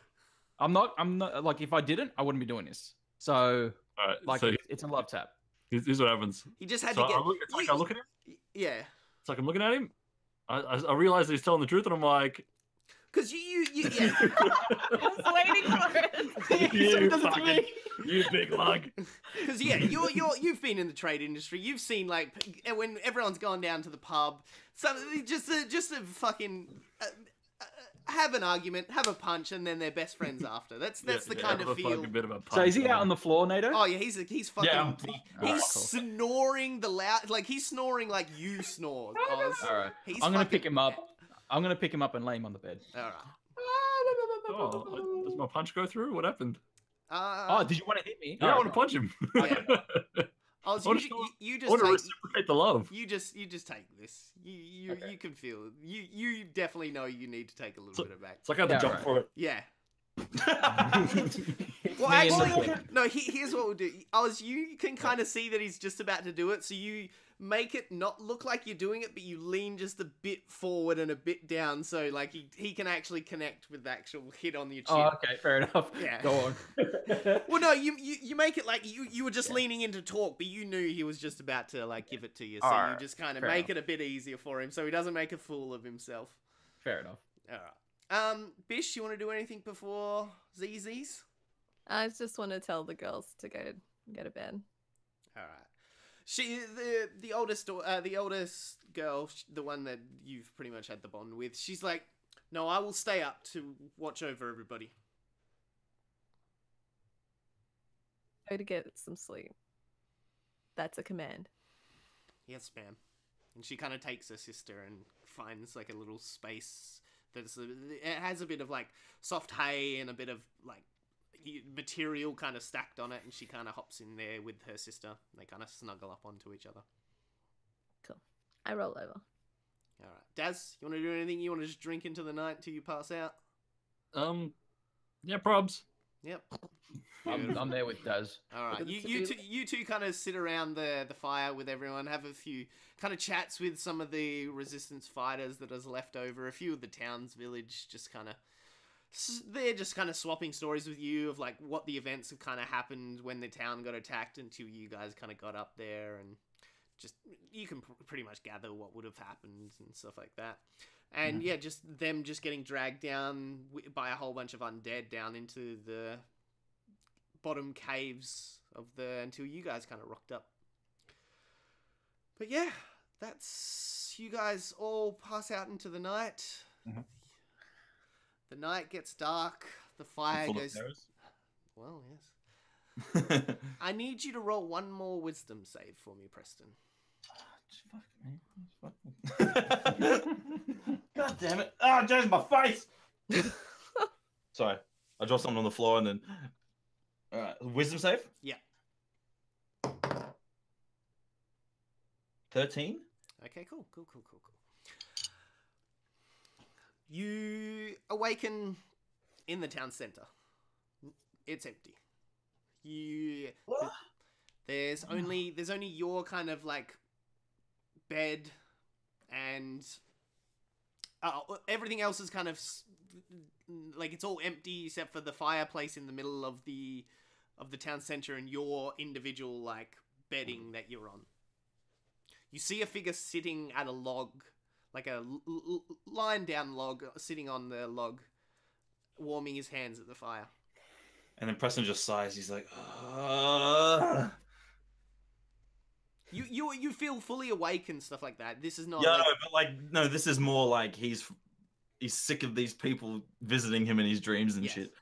I'm not like if I didn't, I wouldn't be doing this. So All right, like so it's a love tap. here's what happens. He just had So to get. it's like I look at him. Yeah. It's like I'm looking at him. I realize that he's telling the truth, and I'm like, Because you yeah. I was waiting for it. you big lug. Because you've been in the trade industry. You've seen like when everyone's gone down to the pub. Just a fucking have an argument, have a punch, and then they're best friends after. That's the kind of feel. So is he out on the floor, Nato? Oh yeah, he's fucking. Yeah, he's snoring the loud, like he's snoring like you snore. Oz. All right, I'm gonna pick him up. I'm gonna pick him up and lay him on the bed. All right. Oh, does my punch go through? What happened? Oh, did you want to hit me? Yeah, I want to punch him. Yeah. Oh, so you just want to take, reciprocate the love. You just take this. You can feel it. You definitely know you need to take a little bit of back. It's like I have to jump for it. Yeah. Well, actually, no. Here's what we'll do. You can kind of see that he's just about to do it, so you make it not look like you're doing it, but you lean just a bit forward and a bit down, so like he can actually connect with the actual hit on your chin. Oh, okay, fair enough. Yeah. Go on. Well, no, you make it like you were just leaning in to talk, but you knew he was just about to like give it to you, so you just kind of make it a bit easier for him, so he doesn't make a fool of himself. Fair enough. All right. Bish, you want to do anything before ZZ's? I just want to tell the girls to go to bed. All right. The oldest girl, the one that you've pretty much had the bond with, she's like, no, I will stay up to watch over everybody. Go to get some sleep. That's a command. Yes, ma'am. And she kind of takes her sister and finds like a little space it has a bit of like soft hay and a bit of like material kind of stacked on it, and she kind of hops in there with her sister. They kind of snuggle up onto each other. Cool. I roll over. All right, Daz, you want to do anything? You want to just drink into the night till you pass out? Yeah, probs. Yep. I'm there with Daz. All right, you two kind of sit around the fire with everyone, have a few kind of chats with some of the resistance fighters that is left over. A few of the town's village just kind of, they're just kind of swapping stories with you of like what the events have kind of happened when the town got attacked until you guys kind of got up there, and just you can pretty much gather what would have happened and stuff like that. And yeah, just them just getting dragged down by a whole bunch of undead down into the bottom caves of until you guys kind of rocked up. But yeah, that's you guys all pass out into the night. Mm-hmm. The night gets dark. The fire goes. Well, yes. I need you to roll one more wisdom save for me, Preston. Fuck me. God damn it. Ah, James, my face! Sorry. I dropped something on the floor and then... Alright, wisdom save? Yeah. 13? Okay, cool. You awaken in the town center. It's empty. There's only your kind of like bed, and everything else is kind of like it's all empty except for the fireplace in the middle of the town center and your individual like bedding that you're on. You see a figure sitting at a log, like a lying down log, sitting on the log, warming his hands at the fire. And then Preston just sighs. He's like, You feel fully awake and stuff like that. This is not. Yeah, no, this is more like he's sick of these people visiting him in his dreams and shit.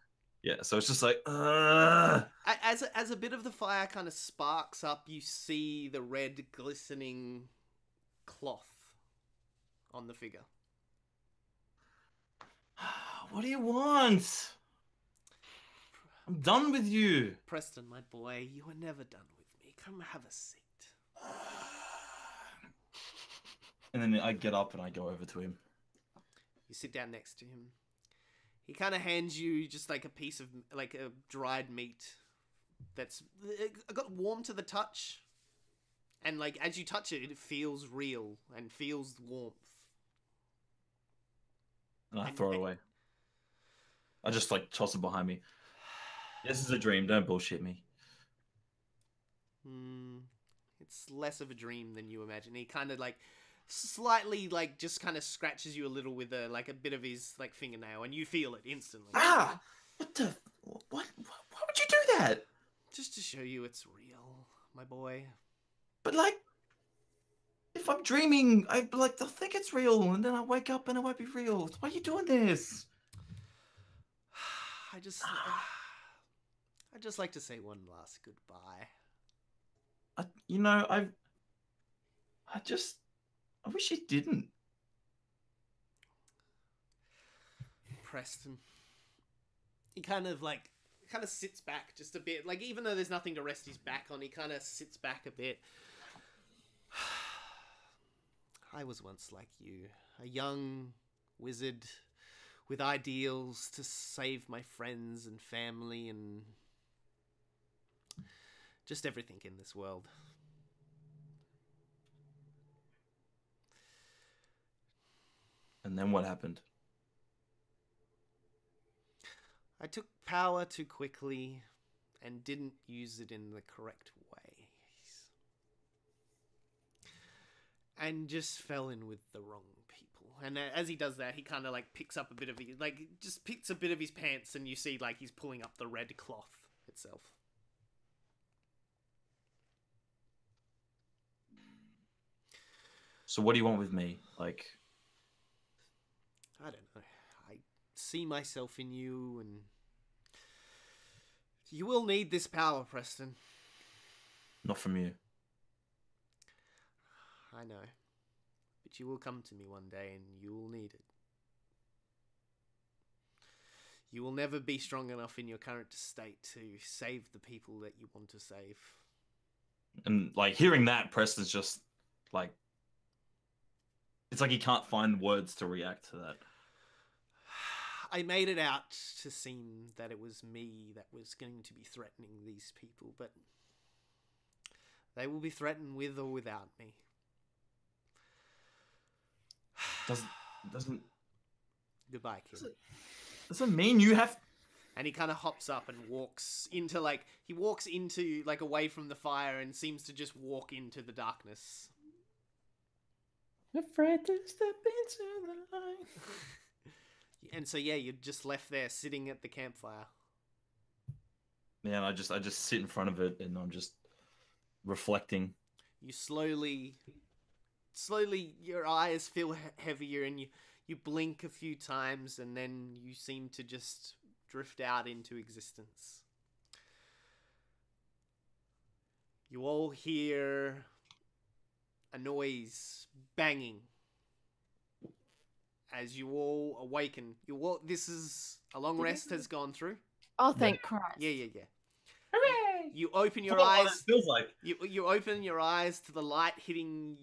Yeah, so it's just like, As a bit of the fire kind of sparks up, you see the red glistening cloth on the figure. What do you want? I'm done with you. Preston, my boy, you were never done with me. Come have a seat. And then I get up and I go over to him. You sit down next to him. He kind of hands you just like a piece of like a dried meat that's got warm to the touch. And like as you touch it, it feels real and feels warmth. And I throw it away. I just like toss it behind me. This is a dream. Don't bullshit me. It's less of a dream than you imagine. He kind of like slightly like just kind of scratches you a little with a like a bit of his like fingernail, and you feel it instantly. Ah! What? Why would you do that? Just to show you it's real, my boy. But like, if I'm dreaming, they'll think it's real, and then I wake up and it won't be real. Why are you doing this? I'd just like to say one last goodbye. You know, I wish you didn't. Preston. He kind of sits back just a bit. Like, even though there's nothing to rest his back on, he kind of sits back a bit. I was once like you, a young wizard with ideals to save my friends and family and just everything in this world. And then what happened? I took power too quickly and didn't use it in the correct ways. And just fell in with the wrong people. And as he does that, he kind of like picks up a bit of his pants, and you see like he's pulling up the red cloth itself. So what do you want with me? Like, I don't know. I see myself in you, and you will need this power, Preston. not from you. I know. But you will come to me one day, and you will need it. You will never be strong enough in your current state to save the people that you want to save. And like hearing that, Preston's just like, it's like he can't find words to react to that. I made it out to seem that it was me that was going to be threatening these people, but they will be threatened with or without me. Doesn't Goodbye, kid. doesn't mean you have. And he kind of hops up and walks into away from the fire and seems to just walk into the darkness. Afraid to step into the light. And so yeah, you're just left there sitting at the campfire. Man, I just sit in front of it and I'm just reflecting. You slowly your eyes feel heavier, and you blink a few times, and then you seem to just drift out into existence. You all hear a noise banging as you all awaken. This is a long rest has gone through. Oh, thank Christ. Yeah. Hooray! You open your What eyes. it feels like. You open your eyes to the light hitting.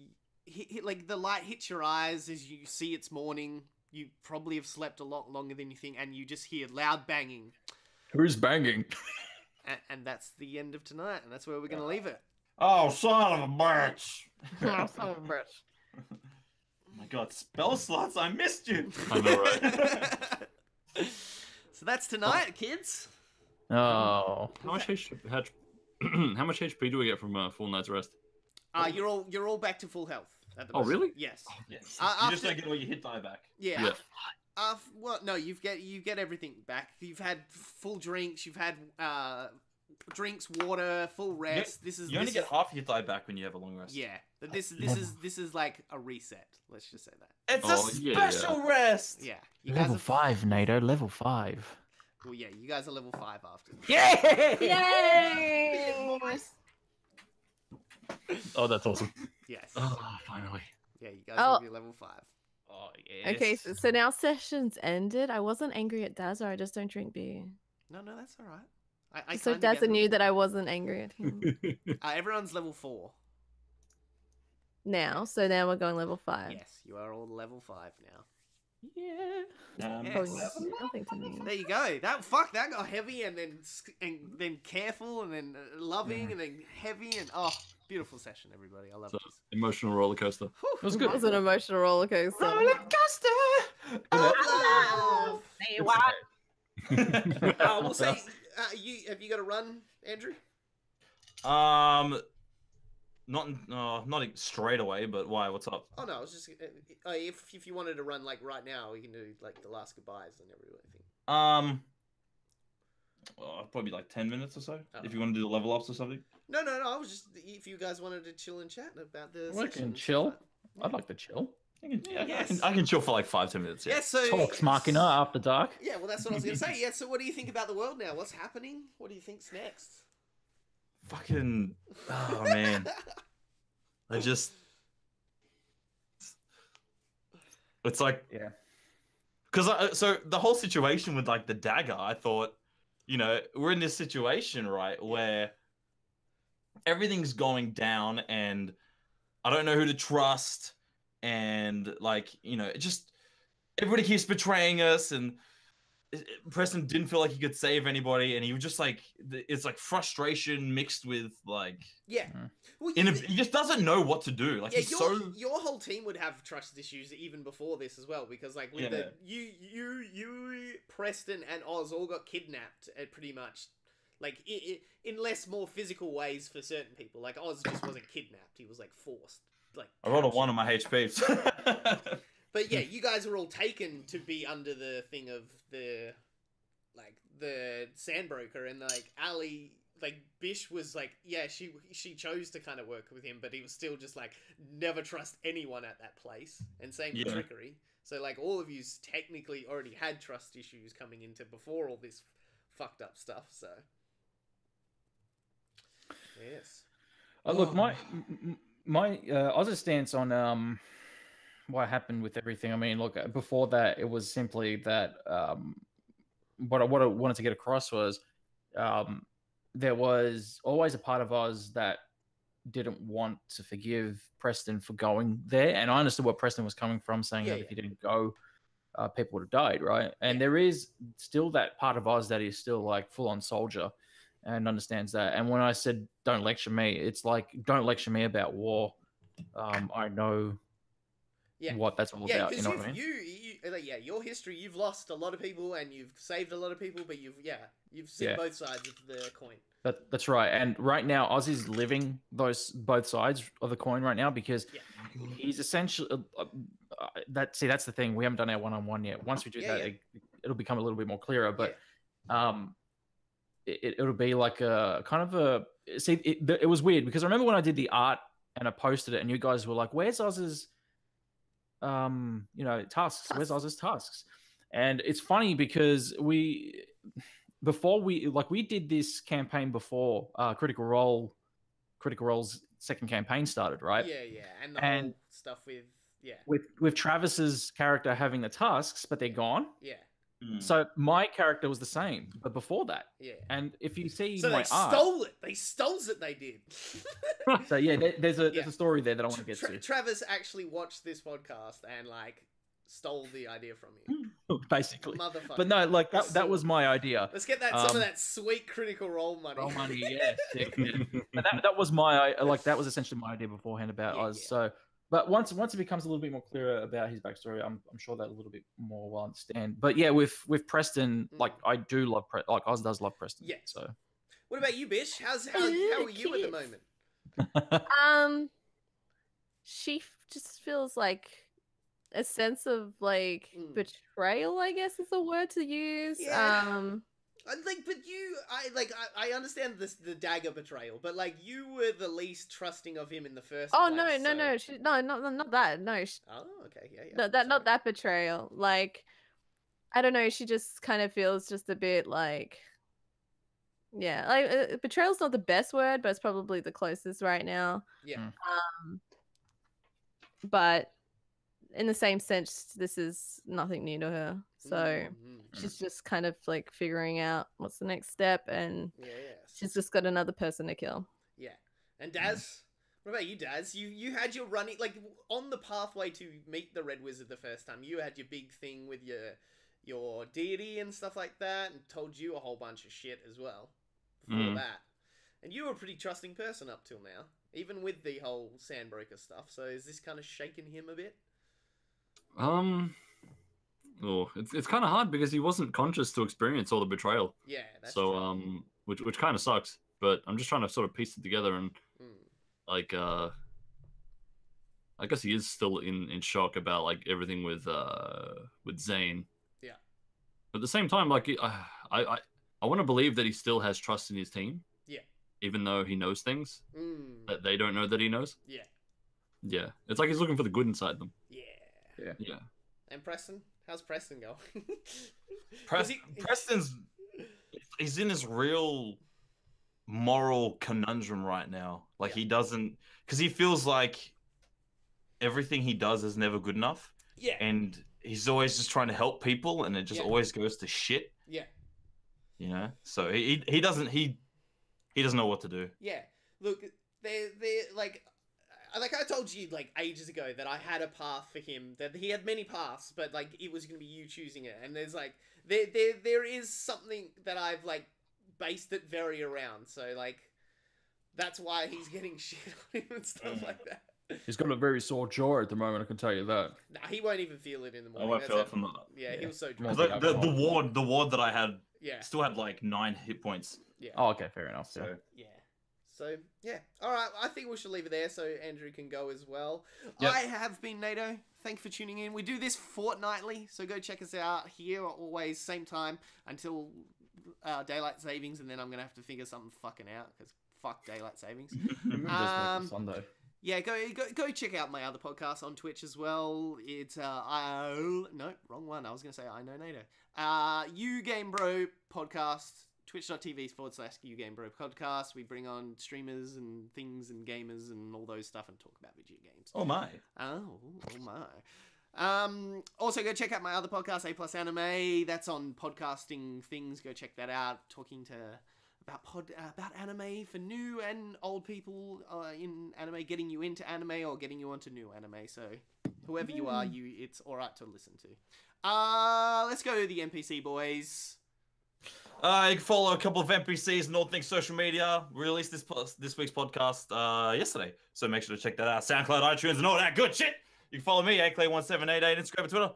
Like the light hits your eyes as you see it's morning. You probably have slept a lot longer than you think, and you just hear loud banging. Who's banging? And that's the end of tonight, and that's where we're going to leave it. Oh, son of a bitch! Oh, son of a bitch. Oh my god, spell slots! I missed you. I know, right? So that's tonight, kids. Oh. How much HP do we get from a full night's rest? You're all back to full health at the Oh, moment. really? Yes. Oh, yes. After- You just don't get all your hit die back. Yeah. Yeah. Well, no, you get everything back. You've had full drinks. You've had drinks, water, full rest. You only get half your hit die back when you have a long rest. Yeah, but this is like a reset. Let's just say that. It's a yeah. special rest. Yeah, you Level guys 5, Nato. Level 5. Well, yeah, you guys are level 5 after. Yeah! Yay! Oh, that's awesome. Yes. Oh, finally. Yeah, you guys will be level 5. Oh yes. Okay, so now session's ended. I wasn't angry at Dazza. I just don't drink beer. No, that's all right. I So kinda get Dazza knew that I wasn't angry at him. everyone's level 4. Now, so now we're going level 5. Yes, you are all level 5 now. Yeah. Yes. Nothing to me. There you go. That got heavy, and then careful, and then loving, and then heavy, and beautiful session, everybody. I love So, this. emotional roller coaster. It was It good. was an emotional roller coaster. coaster of love. Say what? We'll say, have you got a run, Andrew? Not straight away, but why? What's up? Oh no, I was just if you wanted to run like right now, we can do like the last goodbyes and everything. Probably like 10 minutes or so. Oh. If you want to do the level ups or something. No. I was just if you guys wanted to chill and chat about the. We session can and stuff chill. like that. I'd like to chill. I can chill for like 5-10 minutes. Yeah, so Talks Machina after dark. Yeah, well, that's what I was gonna say. Yeah, so what do you think about the world now? What's happening? What do you think's next? Fucking, oh man, I just, it's like, Yeah. Because so the whole situation with like the dagger, I thought, you know, we're in this situation, right, where everything's going down and I don't know who to trust, and like, you know, it just, everybody keeps betraying us, and Preston didn't feel like he could save anybody, and he was just like, it's like frustration mixed with like, yeah, well, he just doesn't know what to do. Like, yeah, he's your whole team would have trust issues even before this as well, because like with you, Preston, and Oz all got kidnapped at pretty much, like in less more physical ways for certain people. Like Oz just wasn't kidnapped; he was like forced. Like I rolled a 1 on my HP. But yeah, you guys were all taken to be under the thing of the SandBroker, and like Ali, like Bish was like, yeah, she chose to kind of work with him, but he was still just like, never trust anyone at that place, and same with Trickery. So like all of you's technically already had trust issues coming into before all this fucked up stuff. So yes. Look, my Oz's stance on what happened with everything. I mean, look, before that, it was simply that what I wanted to get across was there was always a part of Oz that didn't want to forgive Preston for going there, and I understood what Preston was coming from, saying that if he didn't go, people would have died, right? And there is still that part of Oz that is still like full on soldier and understands that. And when I said don't lecture me, it's like, don't lecture me about war. I know what that's all about. You know what I mean? Your history, you've lost a lot of people and you've saved a lot of people, but you've seen both sides of the coin. That's right. And right now, Ozzy's living both sides of the coin right now, because he's essentially that's the thing. We haven't done our one-on-one yet. Once we do that, it'll become a little bit more clearer. But it'll be like a kind of a it was weird, because I remember when I did the art and I posted it, and you guys were like, "Where's Oz's tasks? Where's Oz's tasks?" And it's funny because we did this campaign before Critical Role's second campaign started, right? And the whole stuff with Travis's character having the tasks, but they're gone. So my character was the same, but before that. And if you see my art, they stole it. They did. So there's a story there that I want to get to. Travis actually watched this podcast and like stole the idea from you, basically. Motherfucker. But no, like that was my idea. Let's get some of that sweet Critical Role money. Role money, yes. But that was that was essentially my idea beforehand about Oz. So. But once it becomes a little bit more clearer about his backstory, I'm sure that a little bit more will understand. But yeah, with Preston, like I do love Oz does love Preston. Yeah. So, what about you, Bish? How are you at the moment? She just feels like a sense of like betrayal, I guess is the word to use. I understand the dagger betrayal, but like you were the least trusting of him in the first. Oh place, no, not that. No. Okay, Not that betrayal. Like, I don't know. She just kind of feels just a bit like, betrayal's not the best word, but it's probably the closest right now. Yeah. But in the same sense, this is nothing new to her. So she's just kind of like figuring out what's the next step, and she's just got another person to kill. Yeah. And Daz, what about you, Daz? You had your running, like on the pathway to meet the Red Wizard the first time. You had your big thing with your deity and stuff like that, and told you a whole bunch of shit as well before that. And you were a pretty trusting person up till now, even with the whole SandBroker stuff. So is this kind of shaking him a bit? It's kind of hard because he wasn't conscious to experience all the betrayal. Yeah, that's true. Which kind of sucks. But I'm just trying to sort of piece it together, and like I guess he is still in shock about like everything with Zane. Yeah. But at the same time, like I want to believe that he still has trust in his team. Yeah. Even though he knows things that they don't know that he knows. Yeah. Yeah. It's like he's looking for the good inside them. Yeah. Yeah. And Preston? How's Preston going? Preston's he's in his real moral conundrum right now. Like he doesn't, because he feels like everything he does is never good enough. Yeah. And he's always just trying to help people, and it just always goes to shit. Yeah. You know, so he doesn't know what to do. Yeah. Look, they're like I told you like ages ago that I had a path for him, that he had many paths, but like it was going to be you choosing it. And there's like there is something that I've like based it very around. So like that's why he's getting shit on him and stuff like that. He's got a very sore jaw at the moment, I can tell you that. Nah, he won't even feel it in the morning. I won't feel it from he was so because drunk. the ward that I had Yeah. still had like 9 hit points. Yeah. Oh, okay, fair enough. So Yeah. So, yeah. All right. I think we should leave it there so Andrew can go as well. Yep. I have been NATO. Thank you for tuning in. We do this fortnightly, so go check us out here always, same time until daylight savings, and then I'm going to have to figure something fucking out because fuck daylight savings. Sunday. Yeah, go check out my other podcast on Twitch as well. It's no, wrong one. I was going to say I Know NATO. You Game Bro podcast. Twitch.tv/YouGameBro podcast. We bring on streamers and things and gamers and all those stuff and talk about video games. Oh my. Oh my. Also go check out my other podcast, A+ Anime. That's on podcasting things. Go check that out. Talking about anime for new and old people in anime, getting you into anime or getting you onto new anime. So whoever you are, it's alright to listen to. Let's go to the NPC boys. You can follow a couple of NPCs and all things social media. We released this week's podcast yesterday, so make sure to check that out. SoundCloud, iTunes, and all that good shit. You can follow me, aclay1788, Instagram and Twitter.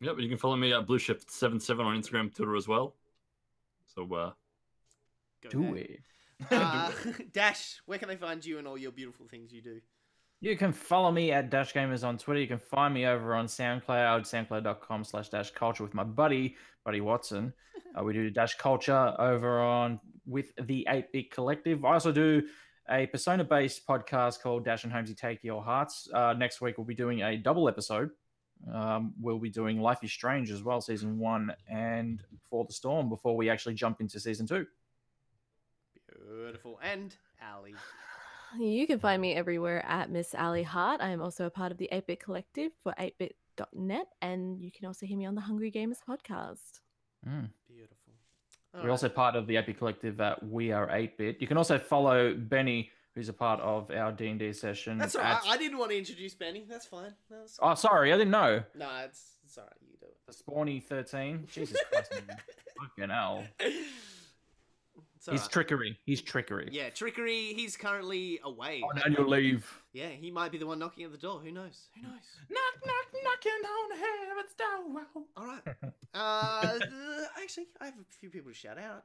Yep, you can follow me at BlueShift77 on Instagram, Twitter as well. So, Do it. Dash, where can they find you and all your beautiful things you do? You can follow me at Dash Gamers on Twitter. You can find me over on SoundCloud, soundcloud.com/Dash Culture with my buddy Watson. We do Dash Culture over on with the 8-Bit Collective. I also do a Persona-based podcast called Dash and Holmesy Take Your Hearts. Next week we'll be doing a double episode. We'll be doing Life is Strange as well, Season 1 and Before the Storm, before we actually jump into Season 2. Beautiful. And Ali. You can find me everywhere at Miss Ali Hart. I am also a part of the 8-Bit Collective for 8bit.net, and you can also hear me on the Hungry Gamers podcast. Beautiful. We're also part of the 8-Bit Collective at We Are 8-Bit. You can also follow Benny, who's a part of our D&D session. That's all right. I didn't want to introduce Benny. That's fine. Oh, sorry. I didn't know. No, it's all right. You do it. The Spawny 13. Jesus Christ, man. Fucking hell. He's trickery. He's trickery. Yeah, trickery. He's currently away. On annual leave. Yeah, he might be the one knocking at the door. Who knows? Knock, knock, knocking on heaven's door. All right. Actually, I have a few people to shout out.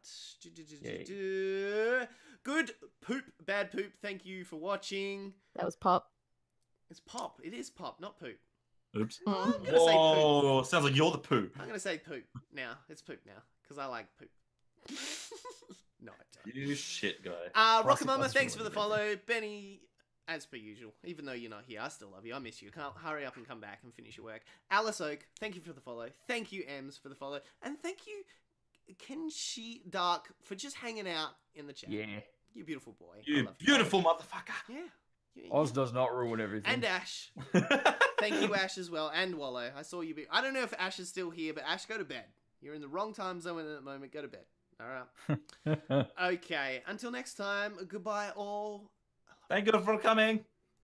Good poop, bad poop. Thank you for watching. That was Pop. It's Pop. It is Pop, not poop. Oops. I'm gonna say poop. Whoa, sounds like you're the poo. I'm gonna say poop now. It's poop now because I like poop. No, I don't. You shit guy. Rockamama, thanks for the follow. Benny, as per usual, even though you're not here, I still love you. I miss you. Can't hurry up and come back and finish your work. Alice Oak, thank you for the follow. Thank you, Ems, for the follow. And thank you, Kenshi Dark, for just hanging out in the chat. Yeah. You beautiful boy. I You love beautiful motherfucker. Yeah. Oz does not ruin everything. And Ash. Thank you, Ash, as well. And Wallow. I saw you. I don't know if Ash is still here, but Ash, go to bed. You're in the wrong time zone at the moment. Go to bed. All right. Okay. Until next time. Goodbye, all. Thank you for coming.